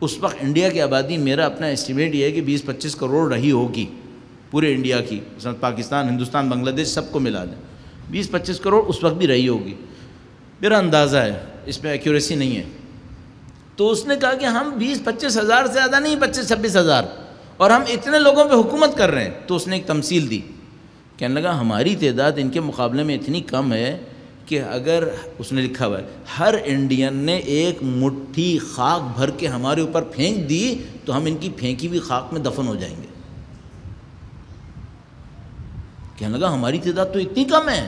اس وقت انڈیا کی آبادی، میرا اپنا اسٹیمیٹ یہ ہے کہ 20-25 کروڑ رہی ہوگی پورے انڈیا کی، مثلا پاکستان، ہندوستان، بنگلہ دیش سب کو ملا لیں، 20-25 کروڑ اس وقت بھی رہی ہوگی، میرا اندازہ ہے، اس میں ایکیوریسی نہیں ہے۔ تو اس نے کہا کہ ہم 20-25 ہزار سے زیادہ نہیں، 25-26 ہزار، اور ہم اتنے لوگوں پہ حکومت کر رہے ہیں۔ تو اس نے ایک تمثیل دی، کہنے لگا ہماری تعداد ان کے مقابلے میں اتنی کم ہے کہ اگر، اس نے لکھا ہوا ہے، ہر انڈین نے ایک مٹھی خاک بھر کے ہمارے اوپر پھینک دی تو ہم ان کی پھینکی ہوئی خاک میں دفن ہو جائیں گے۔ کہنے لگا ہماری تعداد تو اتنی کم ہے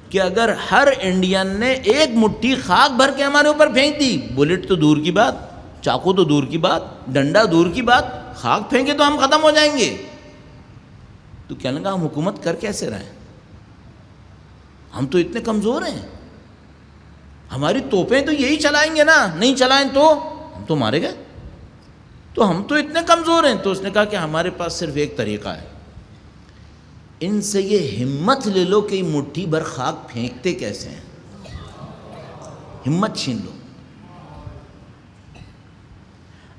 کہ اگر ہر انڈین نے ایک مٹھی خاک بھر کے ہمارے اوپر پھینک دی، بلٹ تو دور کی بات، چاقو تو دور کی بات، ڈنڈا دور کی بات، خاک پھینکے تو ہم ختم ہو جائیں گے۔ تو کہنے لگا ہم حکومت کر کیسے رہے ہیں؟ ہم تو اتنے کمزور ہیں، ہماری توپیں تو یہی چلائیں گے نا، نہیں چلائیں تو ہم تو مارے گئے، تو ہم تو اتنے کمزور ہیں۔ تو اس نے کہا کہ ہمارے پاس صرف ایک طریقہ ہے، ان سے یہ ہمت لے لو کہ مٹھی بھر خاک پھینکتے کیسے ہیں، ہمت چھین لو۔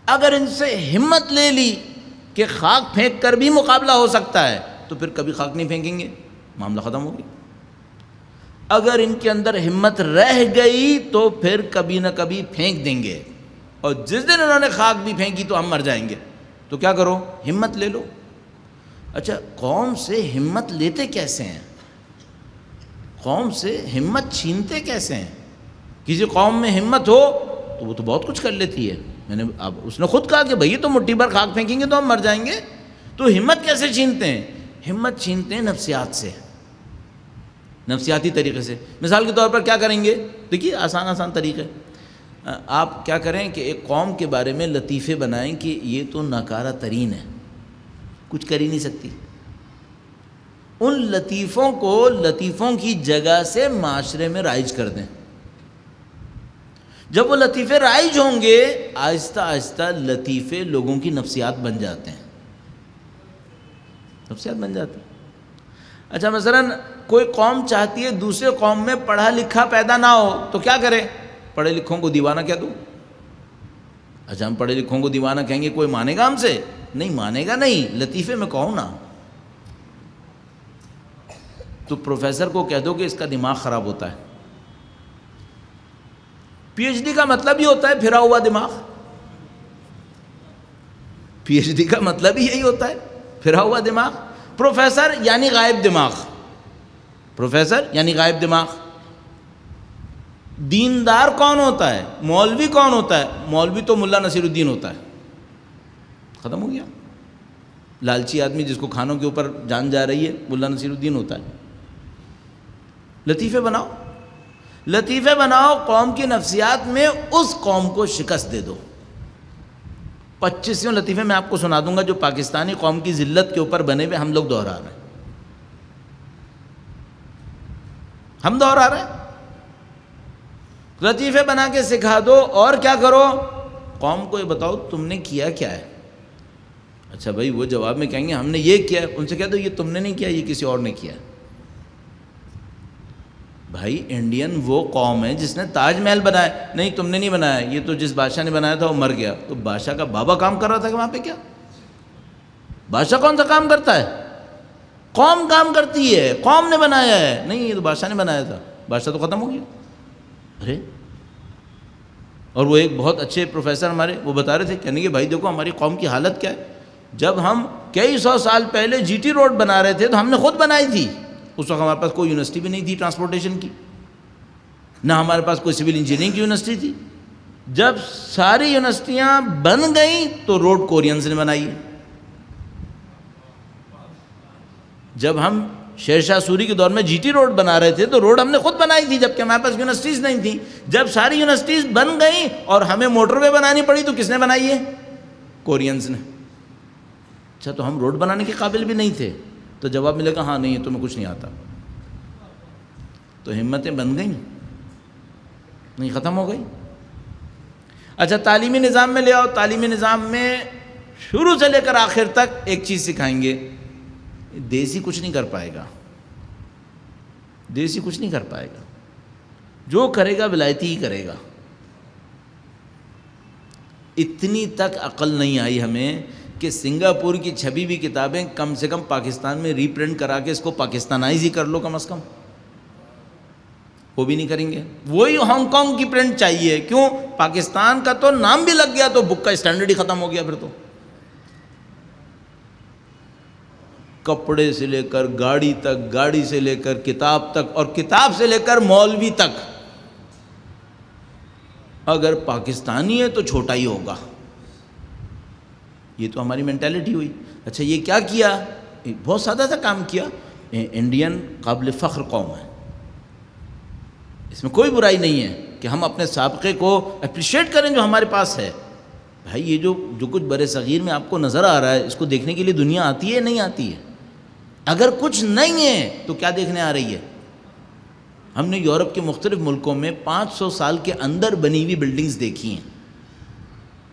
اگر ان سے ہمت لے لی کہ خاک پھینک کر بھی مقابلہ ہو سکتا ہے تو پھر کبھی خاک نہیں پھینکیں گے، معاملہ ختم ہو گیا۔ اگر ان کے اندر ہمت رہ گئی تو پھر کبھی نہ کبھی پھینک دیں گے، اور جس دن انہوں نے خاک بھی پھینکی تو ہم مر جائیں گے۔ تو کیا کرو؟ ہمت لے لو۔ اچھا، قوم سے ہمت لیتے کیسے ہیں؟ قوم سے ہمت چھینتے کیسے ہیں؟ کسی قوم میں ہمت ہو تو وہ تو بہت کچھ کر لیتی ہے۔ میں نے اب اس نے خود کہا کہ بھئی تو مٹھی بھر خاک پھینکیں گے تو ہم مر جائیں گے۔ تو ہمت کیسے چھینتے ہیں؟ ہمت چھینتے ہیں نفسیات سے، نفسیاتی طریقے سے۔ مثال کے طور پر کیا کریں گے؟ دیکھیے آسان طریقے، آپ کیا کریں کہ ایک قوم کے بارے میں لطیفے بنائیں کہ یہ تو ناکارہ ترین ہے، کچھ کر ہی نہیں سکتی۔ ان لطیفوں کو لطیفوں کی جگہ سے معاشرے میں رائج کر دیں۔ جب وہ لطیفے رائج ہوں گے، آہستہ آہستہ لطیفے لوگوں کی نفسیات بن جاتے ہیں، نفسیات بن جاتے ہیں۔ اچھا، مثلاً کوئی قوم چاہتی ہے دوسرے قوم میں پڑھا لکھا پیدا نہ ہو، تو کیا کرے؟ پڑھے لکھوں کو دیوانہ کہہ دو۔ اچھا، ہم پڑھے لکھوں کو دیوانہ کہیں گے، کوئی مانے گا ہم سے؟ نہیں مانے گا، نہیں، لطیفے میں کہوں نا۔ تو پروفیسر کو کہہ دو کہ اس کا دماغ خراب ہوتا ہے، پی ایچ ڈی کا مطلب ہی ہوتا ہے پھرا ہوا دماغ. پی ایچ ڈی کا مطلب ہی یہی ہوتا ہے، پھرا ہوا دماغ. پروفیسر یعنی غائب دماغ، پروفیسر یعنی غائب دماغ. دیندار کون ہوتا ہے؟ مولوی کون ہوتا ہے؟ مولوی تو ملا نصیر الدین ہوتا ہے. ختم ہو گیا. لالچی آدمی جس کو کھانوں کے اوپر جان جا رہی ہے ملا نصیر الدین ہوتا ہے. لطیفے بناؤ، لطیفے بناؤ، قوم کی نفسیات میں اس قوم کو شکست دے دو. 25 لطیفے میں آپ کو سنا دوں گا جو پاکستانی قوم کی ذلت کے اوپر بنے ہوئے ہم لوگ دہرا رہے ہیں. ہم دہرا رہے ہیں. لطیفے بنا کے سکھا دو. اور کیا کرو؟ قوم کو یہ بتاؤ تم نے کیا کیا ہے. اچھا بھائی وہ جواب میں کہیں گے ہم نے یہ کیا ہے. ان سے کہہ دو یہ تم نے نہیں کیا، یہ کسی اور نے کیا. بھائی انڈین وہ قوم ہے جس نے تاج محل بنایا. نہیں تم نے نہیں بنایا، یہ تو جس بادشاہ نے بنایا تھا وہ مر گیا. تو بادشاہ کا بابا کام کر رہا تھا کہ وہاں پہ کیا؟ بادشاہ کون سا کام کرتا ہے؟ قوم کام کرتی ہے. قوم نے بنایا ہے. نہیں یہ تو بادشاہ نے بنایا تھا. بادشاہ تو ختم ہو گیا. ارے اور وہ ایک بہت اچھے پروفیسر ہمارے وہ بتا رہے تھے، کہنے کہ بھائی دیکھو ہماری قوم کی حالت کیا ہے. جب ہم کئی سو سال پہلے جی ٹی روڈ بنا رہے تھے تو ہم نے خود بنائی تھی. اس وقت ہمارے پاس کوئی یونیورسٹی بھی نہیں تھی ٹرانسپورٹیشن کی، نہ ہمارے پاس کوئی سول انجینئرنگ کی یونیورسٹی تھی. جب ساری یونیورسٹیاں بن گئیں تو روڈ کورینز نے بنائی ہے. جب ہم شیر شاہ سوری کے دور میں جی ٹی روڈ بنا رہے تھے تو روڈ ہم نے خود بنائی تھی جبکہ ہمارے پاس یونیورسٹیز نہیں تھیں. جب ساری یونیورسٹیز بن گئیں اور ہمیں موٹر وے بنانی پڑی تو کس نے بنائی ہے؟ کورینز نے. اچھا تو ہم روڈ بنانے کے قابل بھی نہیں تھے. تو جواب ملے گا ہاں نہیں تمہیں کچھ نہیں آتا. تو ہمتیں بن گئیں نہیں، ختم ہو گئی. اچھا تعلیمی نظام میں لے آؤ. تعلیمی نظام میں شروع سے لے کر آخر تک ایک چیز سکھائیں گے، دیسی کچھ نہیں کر پائے گا. دیسی کچھ نہیں کر پائے گا. جو کرے گا ولایتی ہی کرے گا. اتنی تک عقل نہیں آئی ہمیں کہ سنگاپور کی چھپی ہوئی کتابیں کم سے کم پاکستان میں ری پرنٹ کرا کے اس کو پاکستانائز ہی کر لو کم از کم. وہ بھی نہیں کریں گے. وہی ہانگ کانگ کی پرنٹ چاہیے. کیوں؟ پاکستان کا تو نام بھی لگ گیا تو بک کا اسٹینڈرڈ ہی ختم ہو گیا. پھر تو کپڑے سے لے کر گاڑی تک، گاڑی سے لے کر کتاب تک، اور کتاب سے لے کر مولوی تک اگر پاکستانی ہے تو چھوٹا ہی ہوگا. یہ تو ہماری مینٹیلٹی ہوئی. اچھا یہ کیا کیا؟ بہت سادہ سا کام کیا. انڈین قابل فخر قوم ہے، اس میں کوئی برائی نہیں ہے کہ ہم اپنے سابقے کو اپریشیٹ کریں جو ہمارے پاس ہے. بھائی یہ جو کچھ بر صغیر میں آپ کو نظر آ رہا ہے اس کو دیکھنے کے لیے دنیا آتی ہے نہیں آتی ہے؟ اگر کچھ نہیں ہے تو کیا دیکھنے آ رہی ہے؟ ہم نے یورپ کے مختلف ملکوں میں 500 سال کے اندر بنی ہوئی بلڈنگز دیکھی ہیں.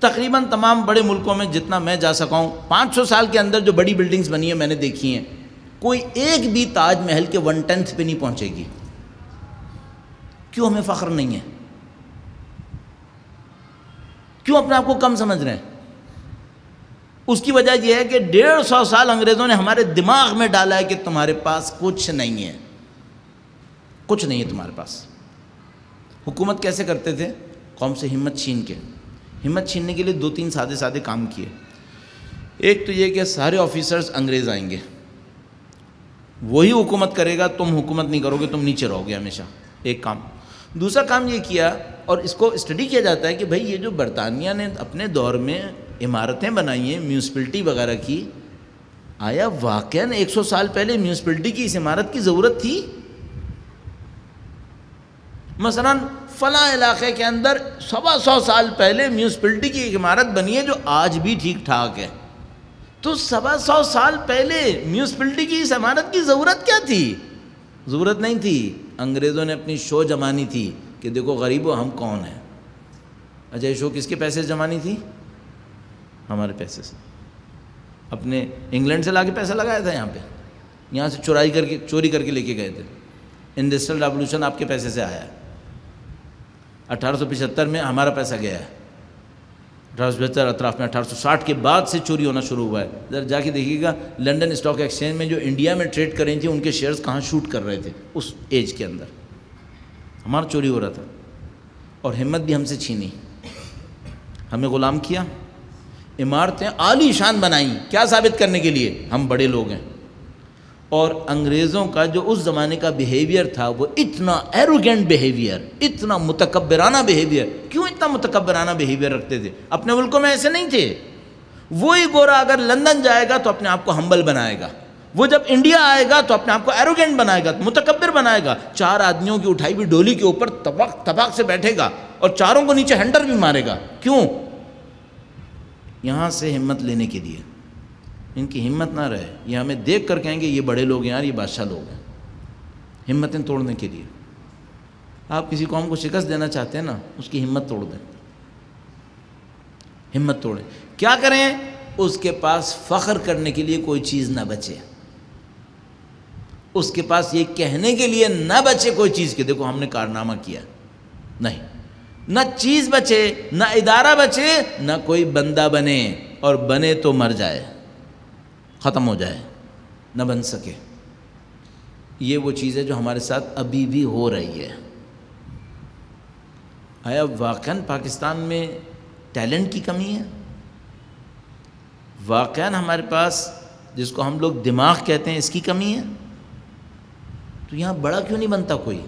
تقریباً تمام بڑے ملکوں میں جتنا میں جا سکا ہوں 500 سال کے اندر جو بڑی بلڈنگز بنی ہیں میں نے دیکھی ہیں. کوئی ایک بھی تاج محل کے 1/10 پہ نہیں پہنچے گی. کیوں ہمیں فخر نہیں ہے؟ کیوں اپنے آپ کو کم سمجھ رہے ہیں؟ اس کی وجہ یہ ہے کہ 150 سال انگریزوں نے ہمارے دماغ میں ڈالا ہے کہ تمہارے پاس کچھ نہیں ہے. کچھ نہیں ہے تمہارے پاس. حکومت کیسے کرتے تھے؟ قوم سے ہمت چھین کے. ہمت چھیننے کے لیے 2-3 سادے کام کیے. ایک تو یہ کہ سارے آفیسرز انگریز آئیں گے، وہی حکومت کرے گا، تم حکومت نہیں کرو گے، تم نیچے رہو گے ہمیشہ. ایک کام. دوسرا کام یہ کیا، اور اس کو اسٹڈی کیا جاتا ہے کہ بھئی یہ جو برطانیہ نے اپنے دور میں عمارتیں بنائی ہیں میونسپلٹی وغیرہ کی، آیا واقعاً 100 سال پہلے میونسپلٹی کی اس عمارت کی ضرورت تھی؟ مثلاً فلاں علاقے کے اندر 125 سال پہلے میونسپلٹی کی ایک عمارت بنی ہے جو آج بھی ٹھیک ٹھاک ہے. تو 125 سال پہلے میونسپلٹی کی اس عمارت کی ضرورت کیا تھی؟ ضرورت نہیں تھی. انگریزوں نے اپنی شو جمانی تھی کہ دیکھو غریبو ہم کون ہیں. اچھا یہ شو کس کے پیسے سے جمانی تھی؟ ہمارے پیسے سے. اپنے انگلینڈ سے لا کے پیسہ لگایا تھا یہاں پہ، یہاں سے چوری کر کے لے کے گئے تھے. انڈسٹریل ریولوشن آپ کے پیسے سے آیا ہے. 1875 میں ہمارا پیسہ گیا ہے. 1875 اطراف میں 1860 کے بعد سے چوری ہونا شروع ہوا ہے. ذرا جا کے دیکھیے گا لنڈن اسٹاک ایکسچینج میں جو انڈیا میں ٹریڈ کر رہی تھی ان کے شیئرز کہاں شوٹ کر رہے تھے اس ایج کے اندر. ہمارا چوری ہو رہا تھا. اور ہمت بھی ہم سے چھینی، ہمیں غلام کیا، عمارتیں عالی شان بنائیں، کیا ثابت کرنے کے لیے ہم بڑے لوگ ہیں۔ اور انگریزوں کا جو اس زمانے کا بیہیویئر تھا وہ اتنا ایروگینٹ بیہیویئر، اتنا متکبرانہ بیہیویئر، کیوں اتنا متکبرانہ بیہیویئر رکھتے تھے؟ اپنے ملکوں میں ایسے نہیں تھے۔ وہی گورا اگر لندن جائے گا تو اپنے آپ کو ہمبل بنائے گا، وہ جب انڈیا آئے گا تو اپنے آپ کو ایروگینٹ بنائے گا، متکبر بنائے گا، 4 آدمیوں کی اٹھائی ہوئی ڈولی کے اوپر طبق سے بیٹھے گا اور 4 کو نیچے ہنٹر بھی مارے گا۔ کیوں؟ یہاں سے ہمت لینے کے لیے۔ ان کی ہمت نہ رہے، یہ ہمیں دیکھ کر کہیں گے یہ بڑے لوگ ہیں یار، یہ بادشاہ لوگ ہیں۔ ہمتیں توڑنے کے لیے آپ کسی قوم کو شکست دینا چاہتے ہیں نا، اس کی ہمت توڑ دیں، ہمت توڑیں۔ کیا کریں؟ اس کے پاس فخر کرنے کے لیے کوئی چیز نہ بچے، اس کے پاس یہ کہنے کے لیے نہ بچے کوئی چیز کہ دیکھو ہم نے کارنامہ کیا، نہیں، نہ چیز بچے، نہ ادارہ بچے، نہ کوئی بندہ بنے، اور بنے تو مر جائے، ختم ہو جائے، نہ بن سکے۔ یہ وہ چیز ہے جو ہمارے ساتھ ابھی بھی ہو رہی ہے۔ آیا واقعاً پاکستان میں ٹیلنٹ کی کمی ہے؟ واقعاً ہمارے پاس جس کو ہم لوگ دماغ کہتے ہیں اس کی کمی ہے؟ تو یہاں بڑا کیوں نہیں بنتا کوئی؟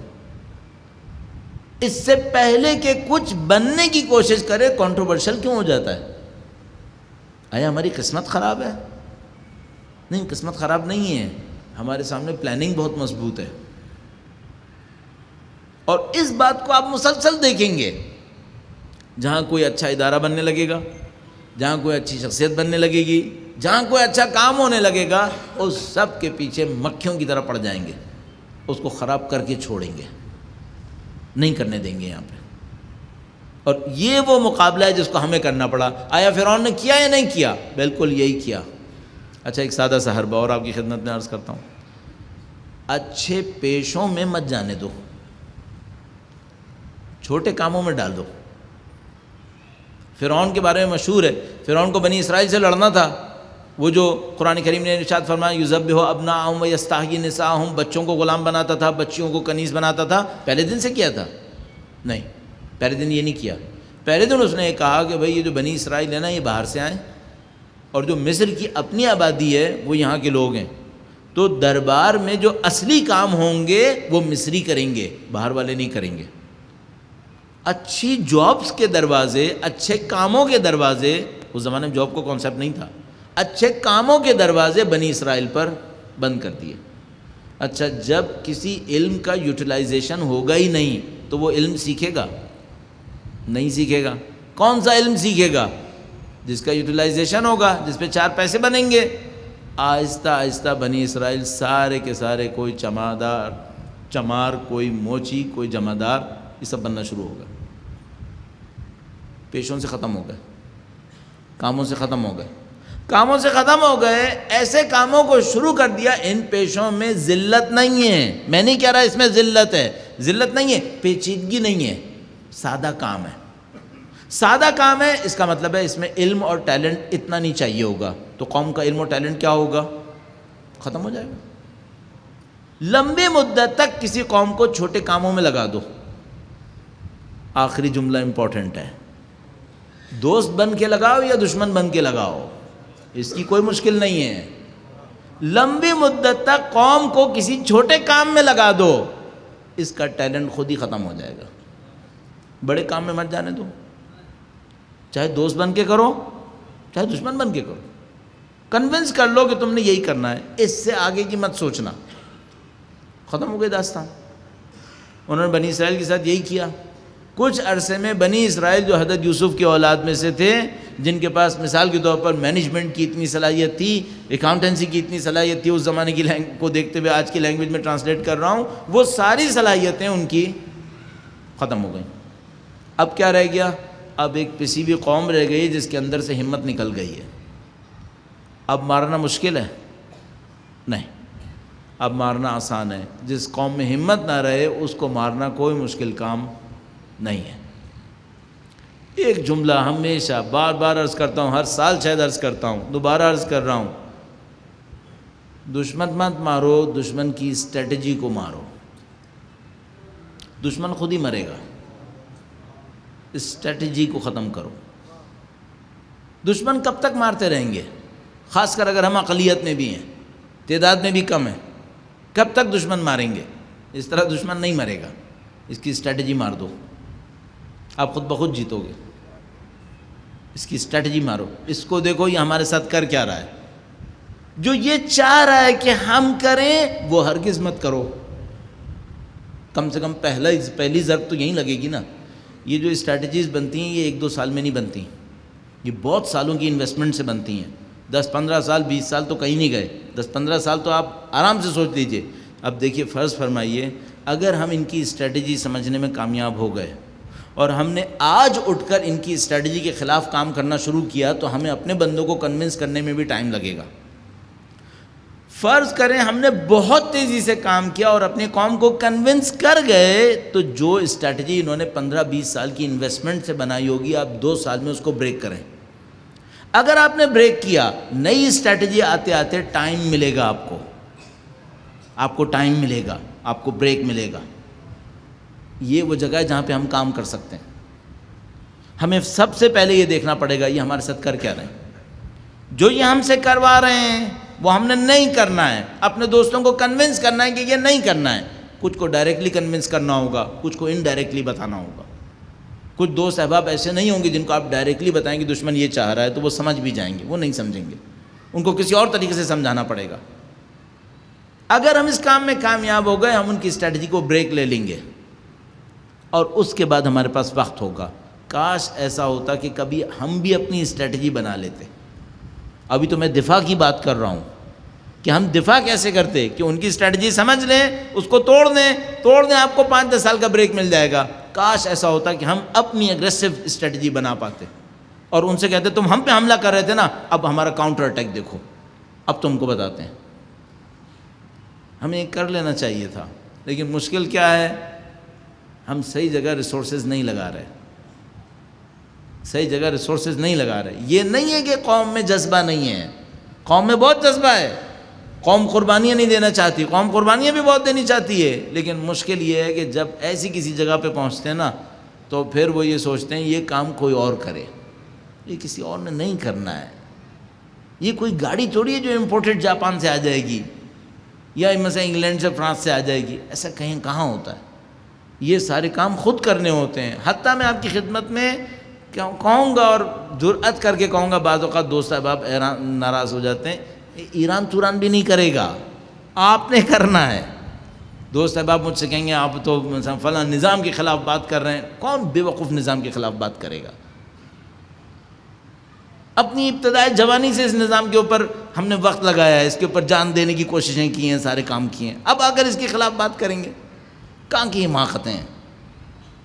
اس سے پہلے کہ کچھ بننے کی کوشش کرے کنٹروورشل کیوں ہو جاتا ہے؟ آیا ہماری قسمت خراب ہے؟ نہیں، قسمت خراب نہیں ہے، ہمارے سامنے پلاننگ بہت مضبوط ہے، اور اس بات کو آپ مسلسل دیکھیں گے۔ جہاں کوئی اچھا ادارہ بننے لگے گا، جہاں کوئی اچھی شخصیت بننے لگے گی، جہاں کوئی اچھا کام ہونے لگے گا، اس سب کے پیچھے مکھیوں کی طرح پڑ جائیں گے، اس کو خراب کر کے چھوڑیں گے، نہیں کرنے دیں گے یہاں پہ۔ اور یہ وہ مقابلہ ہے جس کو ہمیں کرنا پڑا۔ آیا فرعون نے کیا یا نہیں کیا؟ بالکل یہی کیا۔ اچھا، ایک سادہ سا حربہ اور آپ کی خدمت میں عرض کرتا ہوں، اچھے پیشوں میں مت جانے دو، چھوٹے کاموں میں ڈال دو۔ فرعون کے بارے میں مشہور ہے، فرعون کو بنی اسرائیل سے لڑنا تھا، وہ جو قرآن کریم نے ارشاد فرمایا یذبح ابناءہم ویستحیی نساءہم، بچوں کو غلام بناتا تھا، بچیوں کو کنیز بناتا تھا۔ پہلے دن سے کیا تھا؟ نہیں، پہلے دن یہ نہیں کیا۔ پہلے دن اس نے یہ کہا کہ بھئی یہ جو بنی اسرائیل ہے نا، یہ باہر سے آئیں، اور جو مصر کی اپنی آبادی ہے وہ یہاں کے لوگ ہیں، تو دربار میں جو اصلی کام ہوں گے وہ مصری کریں گے، باہر والے نہیں کریں گے۔ اچھی جابس کے دروازے، اچھے کاموں کے دروازے، اس زمانے میں جاب کو کانسیپٹ نہیں تھا، اچھے کاموں کے دروازے بنی اسرائیل پر بند کر دیے۔ اچھا، جب کسی علم کا یوٹیلائزیشن ہوگا ہی نہیں تو وہ علم سیکھے گا؟ نہیں سیکھے گا۔ کون سا علم سیکھے گا؟ جس کا یوٹیلائزیشن ہوگا، جس پہ 4 پیسے بنیں گے۔ آہستہ آہستہ بنی اسرائیل سارے کے سارے، کوئی چمار، کوئی موچی، کوئی جمعدار، یہ سب بننا شروع ہوگا۔ پیشوں سے ختم ہو گئے، کاموں سے ختم ہو گئے، کاموں سے ختم ہو گئے، ایسے کاموں کو شروع کر دیا۔ ان پیشوں میں ذلت نہیں ہے، میں نہیں کہہ رہا اس میں ذلت ہے، ذلت نہیں ہے، پیچیدگی نہیں ہے، سادہ کام ہے، سادہ کام ہے۔ اس کا مطلب ہے اس میں علم اور ٹیلنٹ اتنا نہیں چاہیے ہوگا، تو قوم کا علم اور ٹیلنٹ کیا ہوگا؟ ختم ہو جائے گا۔ لمبی مدت تک کسی قوم کو چھوٹے کاموں میں لگا دو۔ آخری جملہ امپورٹنٹ ہے، دوست بن کے لگاؤ یا دشمن بن کے لگاؤ، اس کی کوئی مشکل نہیں ہے۔ لمبی مدت تک قوم کو کسی چھوٹے کام میں لگا دو، اس کا ٹیلنٹ خود ہی ختم ہو جائے گا۔ بڑے کام میں مت جانے دو، چاہے دوست بن کے کرو چاہے دشمن بن کے کرو، کنونس کر لو کہ تم نے یہی کرنا ہے، اس سے آگے کی مت سوچنا۔ ختم ہو گئی داستان۔ انہوں نے بنی اسرائیل کے ساتھ یہی کیا۔ کچھ عرصے میں بنی اسرائیل جو حضرت یوسف کی اولاد میں سے تھے، جن کے پاس مثال کے طور پر مینجمنٹ کی اتنی صلاحیت تھی، اکاؤنٹنسی کی اتنی صلاحیت تھی، اس زمانے کی کو دیکھتے ہوئے آج کی لینگویج میں ٹرانسلیٹ کر رہا ہوں، وہ ساری صلاحیتیں ان کی ختم ہو گئیں۔ اب کیا رہ گیا؟ اب ایک پسی ہوئی قوم رہ گئی جس کے اندر سے ہمت نکل گئی ہے۔ اب مارنا مشکل ہے؟ نہیں، اب مارنا آسان ہے۔ جس قوم میں ہمت نہ رہے اس کو مارنا کوئی مشکل کام نہیں ہے۔ ایک جملہ ہمیشہ بار بار عرض کرتا ہوں، ہر سال شاید عرض کرتا ہوں، دوبارہ عرض کر رہا ہوں، دشمن مت مارو، دشمن کی اسٹریٹجی کو مارو۔ دشمن خود ہی مرے گا، اسٹریٹجی کو ختم کرو. دشمن کب تک مارتے رہیں گے؟ خاص کر اگر ہم اقلیت میں بھی ہیں، تعداد میں بھی کم ہیں، کب تک دشمن ماریں گے؟ اس طرح دشمن نہیں مرے گا. اس کی اسٹریٹجی مار دو، آپ خود بخود جیتو گے. اس کی اسٹریٹجی مارو. اس کو دیکھو یہ ہمارے ساتھ کر کیا رہا ہے. جو یہ چاہ رہا ہے کہ ہم کریں وہ ہرگز مت کرو. کم سے کم پہلی ضرب تو یہیں لگے گی نا. یہ جو اسٹریٹجیز بنتی ہیں یہ 1-2 سال میں نہیں بنتی، یہ بہت سالوں کی انویسٹمنٹ سے بنتی ہیں. 10-15 سال 20 سال تو کہیں نہیں گئے. 10-15 سال تو آپ آرام سے سوچ لیجئے. اب دیکھیے فرض فرمائیے اگر ہم ان کی اسٹریٹجی سمجھنے میں کامیاب ہو گئے اور ہم نے آج اٹھ کر ان کی اسٹریٹجی کے خلاف کام کرنا شروع کیا تو ہمیں اپنے بندوں کو کنونس کرنے میں بھی ٹائم لگے گا. فرض کریں ہم نے بہت تیزی سے کام کیا اور اپنی قوم کو کنونس کر گئے تو جو اسٹریٹجی انہوں نے 15-20 سال کی انویسٹمنٹ سے بنائی ہوگی آپ 2 سال میں اس کو بریک کریں. اگر آپ نے بریک کیا، نئی اسٹریٹجی آتے آتے ٹائم ملے گا آپ کو ٹائم ملے گا، آپ کو بریک ملے گا. یہ وہ جگہ ہے جہاں پہ ہم کام کر سکتے ہیں. ہمیں سب سے پہلے یہ دیکھنا پڑے گا یہ ہمارے ساتھ کر کیا رہے ہیں. جو یہ ہم سے کروا رہے ہیں وہ ہم نے نہیں کرنا ہے. اپنے دوستوں کو کنونس کرنا ہے کہ یہ نہیں کرنا ہے. کچھ کو ڈائریکٹلی کنونس کرنا ہوگا، کچھ کو انڈائریکٹلی بتانا ہوگا. کچھ دوست احباب ایسے نہیں ہوں گے جن کو آپ ڈائریکٹلی بتائیں کہ دشمن یہ چاہ رہا ہے تو وہ سمجھ بھی جائیں گے، وہ نہیں سمجھیں گے. ان کو کسی اور طریقے سے سمجھانا پڑے گا. اگر ہم اس کام میں کامیاب ہو گئے ہم ان کی اسٹریٹجی کو بریک لے لیں گے اور اس کے بعد ہمارے پاس وقت ہوگا. کاش ایسا ہوتا کہ کبھی ہم بھی اپنی اسٹریٹجی بنا لیتے. ابھی تو میں دفاع کی بات کر رہا ہوں کہ ہم دفاع کیسے کرتے کہ ان کی اسٹریٹجی سمجھ لیں، اس کو توڑ دیں آپ کو 5-10 سال کا بریک مل جائے گا. کاش ایسا ہوتا کہ ہم اپنی اگریسو اسٹریٹجی بنا پاتے اور ان سے کہتے تم ہم پہ حملہ کر رہے تھے نا، اب ہمارا کاؤنٹر اٹیک دیکھو، اب تم کو بتاتے ہیں. ہمیں یہ کر لینا چاہیے تھا. لیکن مشکل کیا ہے، ہم صحیح جگہ ریسورسز نہیں لگا رہے. یہ نہیں ہے کہ قوم میں جذبہ نہیں ہے، قوم میں بہت جذبہ ہے. قوم قربانیاں نہیں دینا چاہتی، قوم قربانیاں بھی بہت دینی چاہتی ہے. لیکن مشکل یہ ہے کہ جب ایسی کسی جگہ پہ پہنچتے ہیں نا تو پھر وہ یہ سوچتے ہیں یہ کام کوئی اور کرے، یہ کسی اور نے نہیں کرنا ہے. یہ کوئی گاڑی تھوڑی ہے جو امپورٹڈ جاپان سے آ جائے گی یا مثلا انگلینڈ سے فرانس سے آ جائے گی. ایسا کہاں ہوتا ہے. یہ سارے کام خود کرنے ہوتے ہیں. حتیٰ میں آپ کی خدمت میں کہوں گا اور جرأت کر کے کہوں گا، بعض اوقات دوست احباب ناراض ہو جاتے ہیں، ایران توران بھی نہیں کرے گا، آپ نے کرنا ہے. دوست احباب مجھ سے کہیں گے آپ تو مثلا فلاں نظام کے خلاف بات کر رہے ہیں. کون بے وقوف نظام کے خلاف بات کرے گا؟ اپنی ابتدائی جوانی سے اس نظام کے اوپر ہم نے وقت لگایا ہے، اس کے اوپر جان دینے کی کوششیں کی ہیں، سارے کام کیے ہیں. اب اگر اس کے خلاف بات کریں گے، کہاں کی حماقتیں ہیں.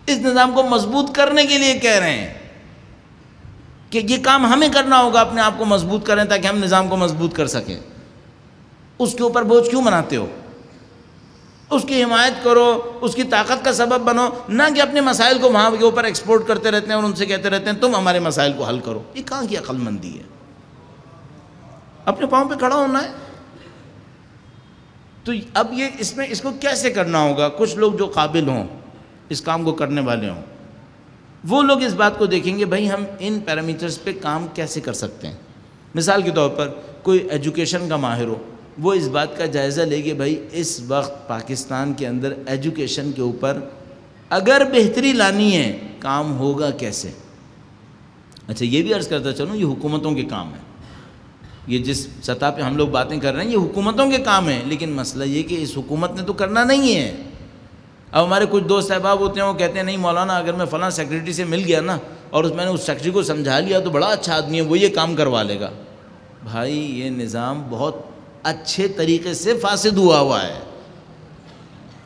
اس نظام کو مضبوط کرنے کے لیے کہہ رہے ہیں کہ یہ کام ہمیں کرنا ہوگا، اپنے آپ کو مضبوط کریں تاکہ ہم نظام کو مضبوط کر سکیں. اس کے اوپر بوجھ کیوں بناتے ہو؟ اس کی حمایت کرو، اس کی طاقت کا سبب بنو، نہ کہ اپنے مسائل کو وہاں کے اوپر ایکسپورٹ کرتے رہتے ہیں اور ان سے کہتے رہتے ہیں تم ہمارے مسائل کو حل کرو. یہ کہاں کی عقل مندی ہے؟ اپنے پاؤں پہ کھڑا ہونا ہے. تو اب یہ اس کو کیسے کرنا ہوگا؟ کچھ لوگ جو قابل ہوں، اس کام کو کرنے والے ہوں، وہ لوگ اس بات کو دیکھیں گے بھائی ہم ان پیرامیٹرز پہ کام کیسے کر سکتے ہیں. مثال کے طور پر کوئی ایجوکیشن کا ماہر ہو، وہ اس بات کا جائزہ لے کہ بھائی اس وقت پاکستان کے اندر ایجوکیشن کے اوپر اگر بہتری لانی ہے کام ہوگا کیسے. اچھا یہ بھی عرض کرتا چلوں یہ حکومتوں کے کام ہیں. یہ جس سطح پہ ہم لوگ باتیں کر رہے ہیں یہ حکومتوں کے کام ہیں، لیکن مسئلہ یہ کہ اس حکومت نے تو کرنا نہیں ہے. اب ہمارے کچھ دوست احباب ہوتے ہیں وہ کہتے ہیں نہیں مولانا اگر میں فلاں سیکریٹری سے مل گیا نا اور میں نے اس سیکریٹری کو سمجھا لیا تو بڑا اچھا آدمی ہے، وہ یہ کام کروا لے گا. بھائی یہ نظام بہت اچھے طریقے سے فاسد ہوا ہے،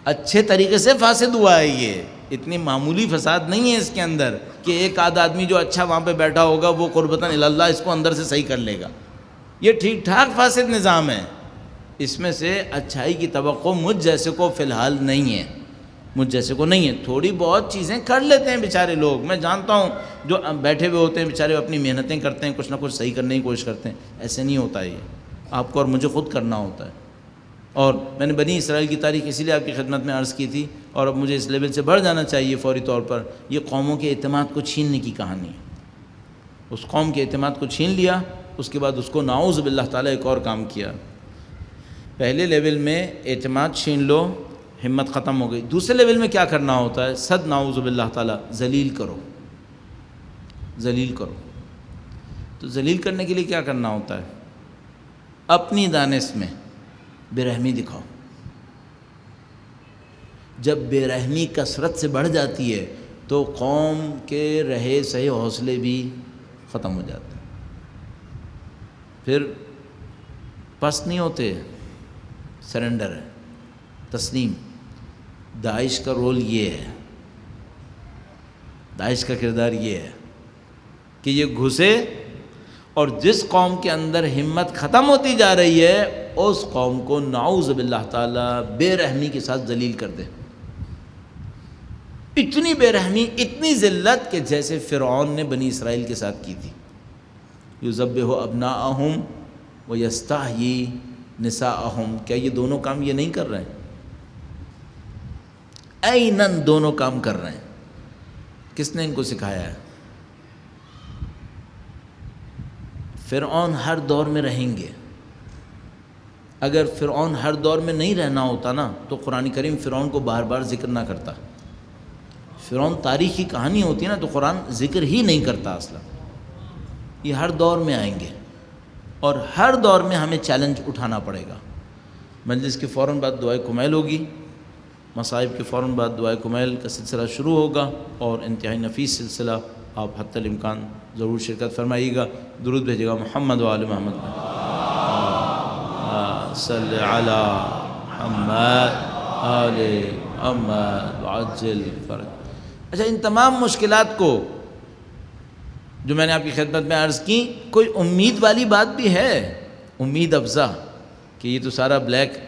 اچھے طریقے سے فاسد ہوا ہے. یہ اتنی معمولی فساد نہیں ہے اس کے اندر کہ ایک آدھ آدمی جو اچھا وہاں پہ بیٹھا ہوگا وہ قربتاً اللہ اس کو اندر سے صحیح کر لے گا. یہ ٹھیک ٹھاک فاسد نظام ہے. اس میں سے اچھائی کی توقع مجھ جیسے کو فی الحال نہیں ہے، تھوڑی بہت چیزیں کر لیتے ہیں بیچارے لوگ. میں جانتا ہوں جو بیٹھے ہوئے ہوتے ہیں بیچارے اپنی محنتیں کرتے ہیں، کچھ نہ کچھ صحیح کرنے کی کوشش کرتے ہیں. ایسے نہیں ہوتا ہے، یہ آپ کو اور مجھے خود کرنا ہوتا ہے. اور میں نے بنی اسرائیل کی تاریخ اسی لیے آپ کی خدمت میں عرض کی تھی. اور اب مجھے اس لیول سے بڑھ جانا چاہیے فوری طور پر. یہ قوموں کے اعتماد کو چھیننے کی کہانی ہے. اس قوم کے اعتماد کو چھین لیا، اس کے بعد اس کو نعوذ باللہ تعالیٰ ایک اور کام کیا. پہلے لیول میں اعتماد چھین لو، ہمت ختم ہو گئی. دوسرے لیول میں کیا کرنا ہوتا ہے؟ صد نعوذ باللہ تعالیٰ ذلیل کرو، ذلیل کرو. تو ذلیل کرنے کے لیے کیا کرنا ہوتا ہے؟ اپنی دانش میں بے رحمی دکھاؤ. جب بے رحمی کثرت سے بڑھ جاتی ہے تو قوم کے رہے سہے حوصلے بھی ختم ہو جاتے ہیں. پھر پس نہیں ہوتے، سرنڈر ہے، تسلیم. داعش کا رول یہ ہے، داعش کا کردار یہ ہے کہ یہ گھسے اور جس قوم کے اندر ہمت ختم ہوتی جا رہی ہے اس قوم کو نعوذ باللہ تعالیٰ بے رحمی کے ساتھ ذلیل کر دے. اتنی بے رحمی، اتنی ذلت کہ جیسے فرعون نے بنی اسرائیل کے ساتھ کی تھی. یذبح ابناءہم ویستحیی نساءہم. کیا یہ دونوں کام یہ نہیں کر رہے ہیں؟ ایناً دونوں کام کر رہے ہیں. کس نے ان کو سکھایا ہے؟ فرعون ہر دور میں رہیں گے. اگر فرعون ہر دور میں نہیں رہنا ہوتا نا تو قرآن کریم فرعون کو بار بار ذکر نہ کرتا. فرعون تاریخی کہانی ہوتی ہے نا تو قرآن ذکر ہی نہیں کرتا اصلا. یہ ہر دور میں آئیں گے اور ہر دور میں ہمیں چیلنج اٹھانا پڑے گا. مجلس کے فوراً بعد دعائے کمیل ہوگی، مصائب کے فوراً بعد دعائے کمیل کا سلسلہ شروع ہوگا اور انتہائی نفیس سلسلہ. آپ حتی الامکان ضرور شرکت فرمائیے گا. درود بھیجیے گا محمد و آل محمد. صلی علی محمد آل محمد وعجل فرج. اچھا، ان تمام مشکلات کو جو میں نے آپ کی خدمت میں عرض کی، کوئی امید والی بات بھی ہے، امید افزا، کہ یہ تو سارا بلیک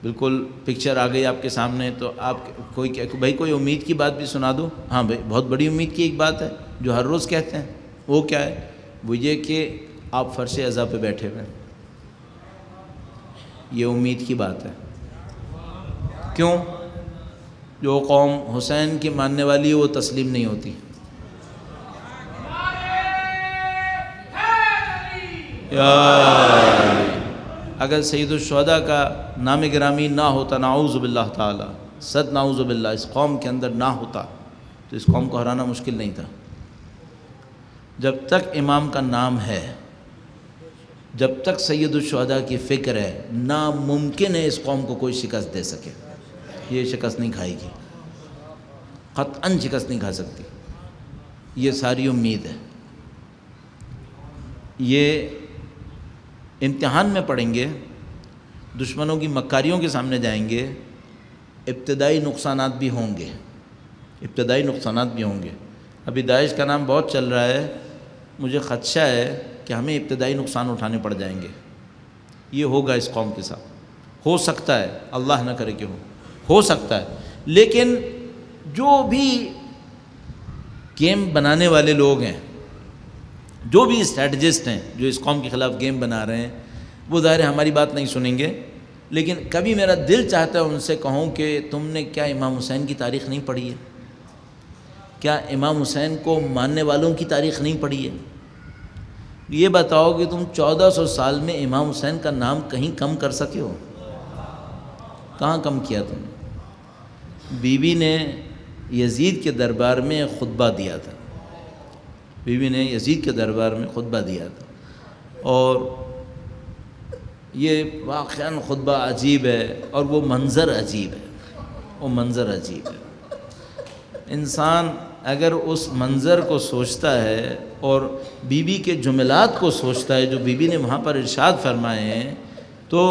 بالکل پکچر آ گئی آپ کے سامنے تو آپ کوئی امید کی بات بھی سنا دو. ہاں بھائی، بہت بڑی امید کی ایک بات ہے جو ہر روز کہتے ہیں. وہ کیا ہے؟ وہ یہ کہ آپ فرش عزا پہ بیٹھے ہوئے. یہ امید کی بات ہے. کیوں؟ جو قوم حسین کی ماننے والی ہے وہ تسلیم نہیں ہوتی. اگر سید الشہداء کا نام گرامی نہ ہوتا، نعوذ باللہ تعالی، صد نعوذ باللہ، اس قوم کے اندر نہ ہوتا تو اس قوم کو ہرانا مشکل نہیں تھا. جب تک امام کا نام ہے، جب تک سید الشہداء کی فکر ہے، ناممکن ہے اس قوم کو کوئی شکست دے سکے. یہ شکست نہیں کھائے گی، قطعاً شکست نہیں کھا سکتی. یہ ساری امید ہے. یہ امتحان میں پڑیں گے، دشمنوں کی مکاریوں کے سامنے جائیں گے. ابتدائی نقصانات بھی ہوں گے، ابتدائی نقصانات بھی ہوں گے. ابھی داعش کا نام بہت چل رہا ہے. مجھے خدشہ ہے کہ ہمیں ابتدائی نقصان اٹھانے پڑ جائیں گے. یہ ہوگا اس قوم کے ساتھ. ہو سکتا ہے، اللہ نہ کرے کہ ہو سکتا ہے. لیکن جو بھی گیم بنانے والے لوگ ہیں، جو بھی اسٹریٹجسٹ ہیں جو اس قوم کے خلاف گیم بنا رہے ہیں، وہ ظاہر ہے ہماری بات نہیں سنیں گے. لیکن کبھی میرا دل چاہتا ہے ان سے کہوں کہ تم نے کیا امام حسین کی تاریخ نہیں پڑھی ہے؟ کیا امام حسین کو ماننے والوں کی تاریخ نہیں پڑھی ہے؟ یہ بتاؤ کہ تم 1400 سال میں امام حسین کا نام کہیں کم کر سکے ہو؟ کہاں کم کیا تم نے؟ بی بی نے یزید کے دربار میں خطبہ دیا تھا. بی بی نے یزید کے دربار میں خطبہ دیا تھا اور یہ واقعاً خطبہ عجیب ہے اور وہ منظر عجیب ہے. وہ منظر عجیب ہے. انسان اگر اس منظر کو سوچتا ہے اور بی بی کے جملات کو سوچتا ہے جو بی بی نے وہاں پر ارشاد فرمائے ہیں، تو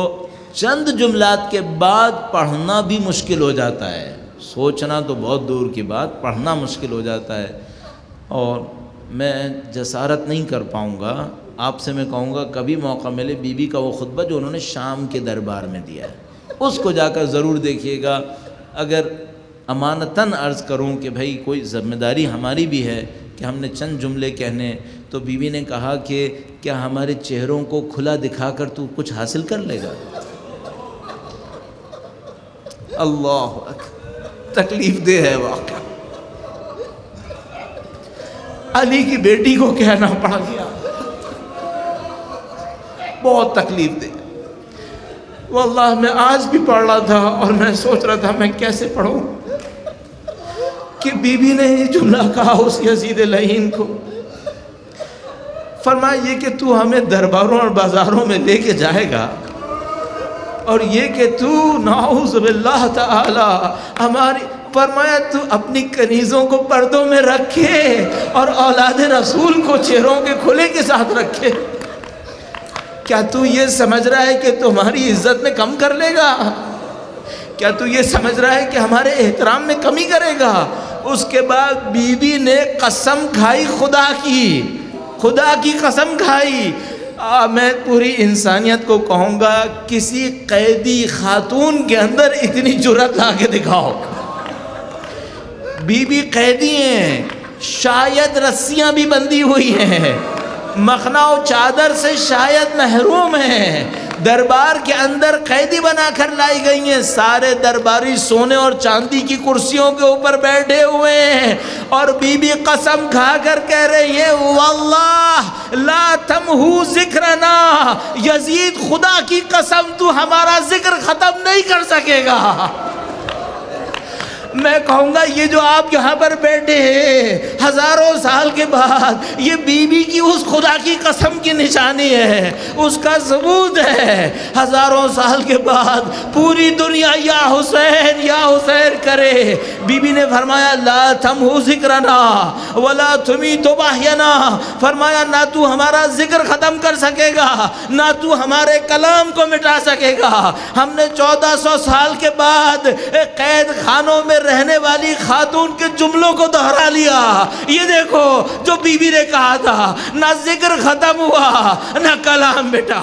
چند جملات کے بعد پڑھنا بھی مشکل ہو جاتا ہے. سوچنا تو بہت دور کی بات، پڑھنا مشکل ہو جاتا ہے. اور میں جسارت نہیں کر پاؤں گا. آپ سے میں کہوں گا کبھی موقع ملے بی بی کا وہ خطبہ جو انہوں نے شام کے دربار میں دیا ہے، اس کو جا کر ضرور دیکھیے گا. اگر امانتاً عرض کروں کہ بھائی کوئی ذمہ داری ہماری بھی ہے کہ ہم نے چند جملے کہنے، تو بی بی نے کہا کہ کیا ہمارے چہروں کو کھلا دکھا کر تو کچھ حاصل کر لے گا؟ اللہ اکبر. تکلیف دہ ہے واقعہ. علی کی بیٹی کو کہنا پڑ گیا، بہت تکلیف دہ. واللہ میں آج بھی پڑھ رہا تھا اور میں سوچ رہا تھا میں کیسے پڑھوں کہ بی بی نے یہ جملہ کہا اس یزید لعین کو. فرمایا یہ کہ تو ہمیں درباروں اور بازاروں میں لے کے جائے گا، اور یہ کہ تو نعوذ باللہ تعالی ہماری، فرمایا تو اپنی کنیزوں کو پردوں میں رکھے اور اولاد رسول کو چہروں کے کھلے کے ساتھ رکھے. کیا تو یہ سمجھ رہا ہے کہ تمہاری عزت میں کم کر لے گا؟ کیا تو یہ سمجھ رہا ہے کہ ہمارے احترام میں کمی کرے گا؟ اس کے بعد بی بی نے قسم کھائی، خدا کی قسم کھائی. میں پوری انسانیت کو کہوں گا کسی قیدی خاتون کے اندر اتنی جرأت لا کے دکھاؤ. بی بی قیدی ہیں، شاید رسیاں بھی بندھی ہوئی ہیں، مخنا و چادر سے شاید محروم ہیں، دربار کے اندر قیدی بنا کر لائی گئی ہیں. سارے درباری سونے اور چاندی کی کرسیوں کے اوپر بیٹھے ہوئے ہیں، اور بی بی قسم کھا کر کہہ رہی ہیں واللہ لا تمحو ذکرنا، یزید خدا کی قسم تو ہمارا ذکر ختم نہیں کر سکے گا. میں کہوں گا یہ جو آپ یہاں پر بیٹھے ہیں ہزاروں سال کے بعد، یہ بی بی کی اس خدا کی قسم کی نشانی ہے، اس کا ثبوت ہے. ہزاروں سال کے بعد پوری دنیا یا حسین کرے. بی بی نے فرمایا لا تمحو ذکرنا ولا تمیت بحینا، فرمایا نہ تو ہمارا ذکر ختم کر سکے گا، نہ تو ہمارے کلام کو مٹا سکے گا. ہم نے 1400 سال کے بعد قید خانوں میں رہنے والی خاتون کے جملوں کو دہرا لیا. یہ دیکھو جو بی بی نے کہا تھا، نہ ذکر ختم ہوا نہ کلام مٹا.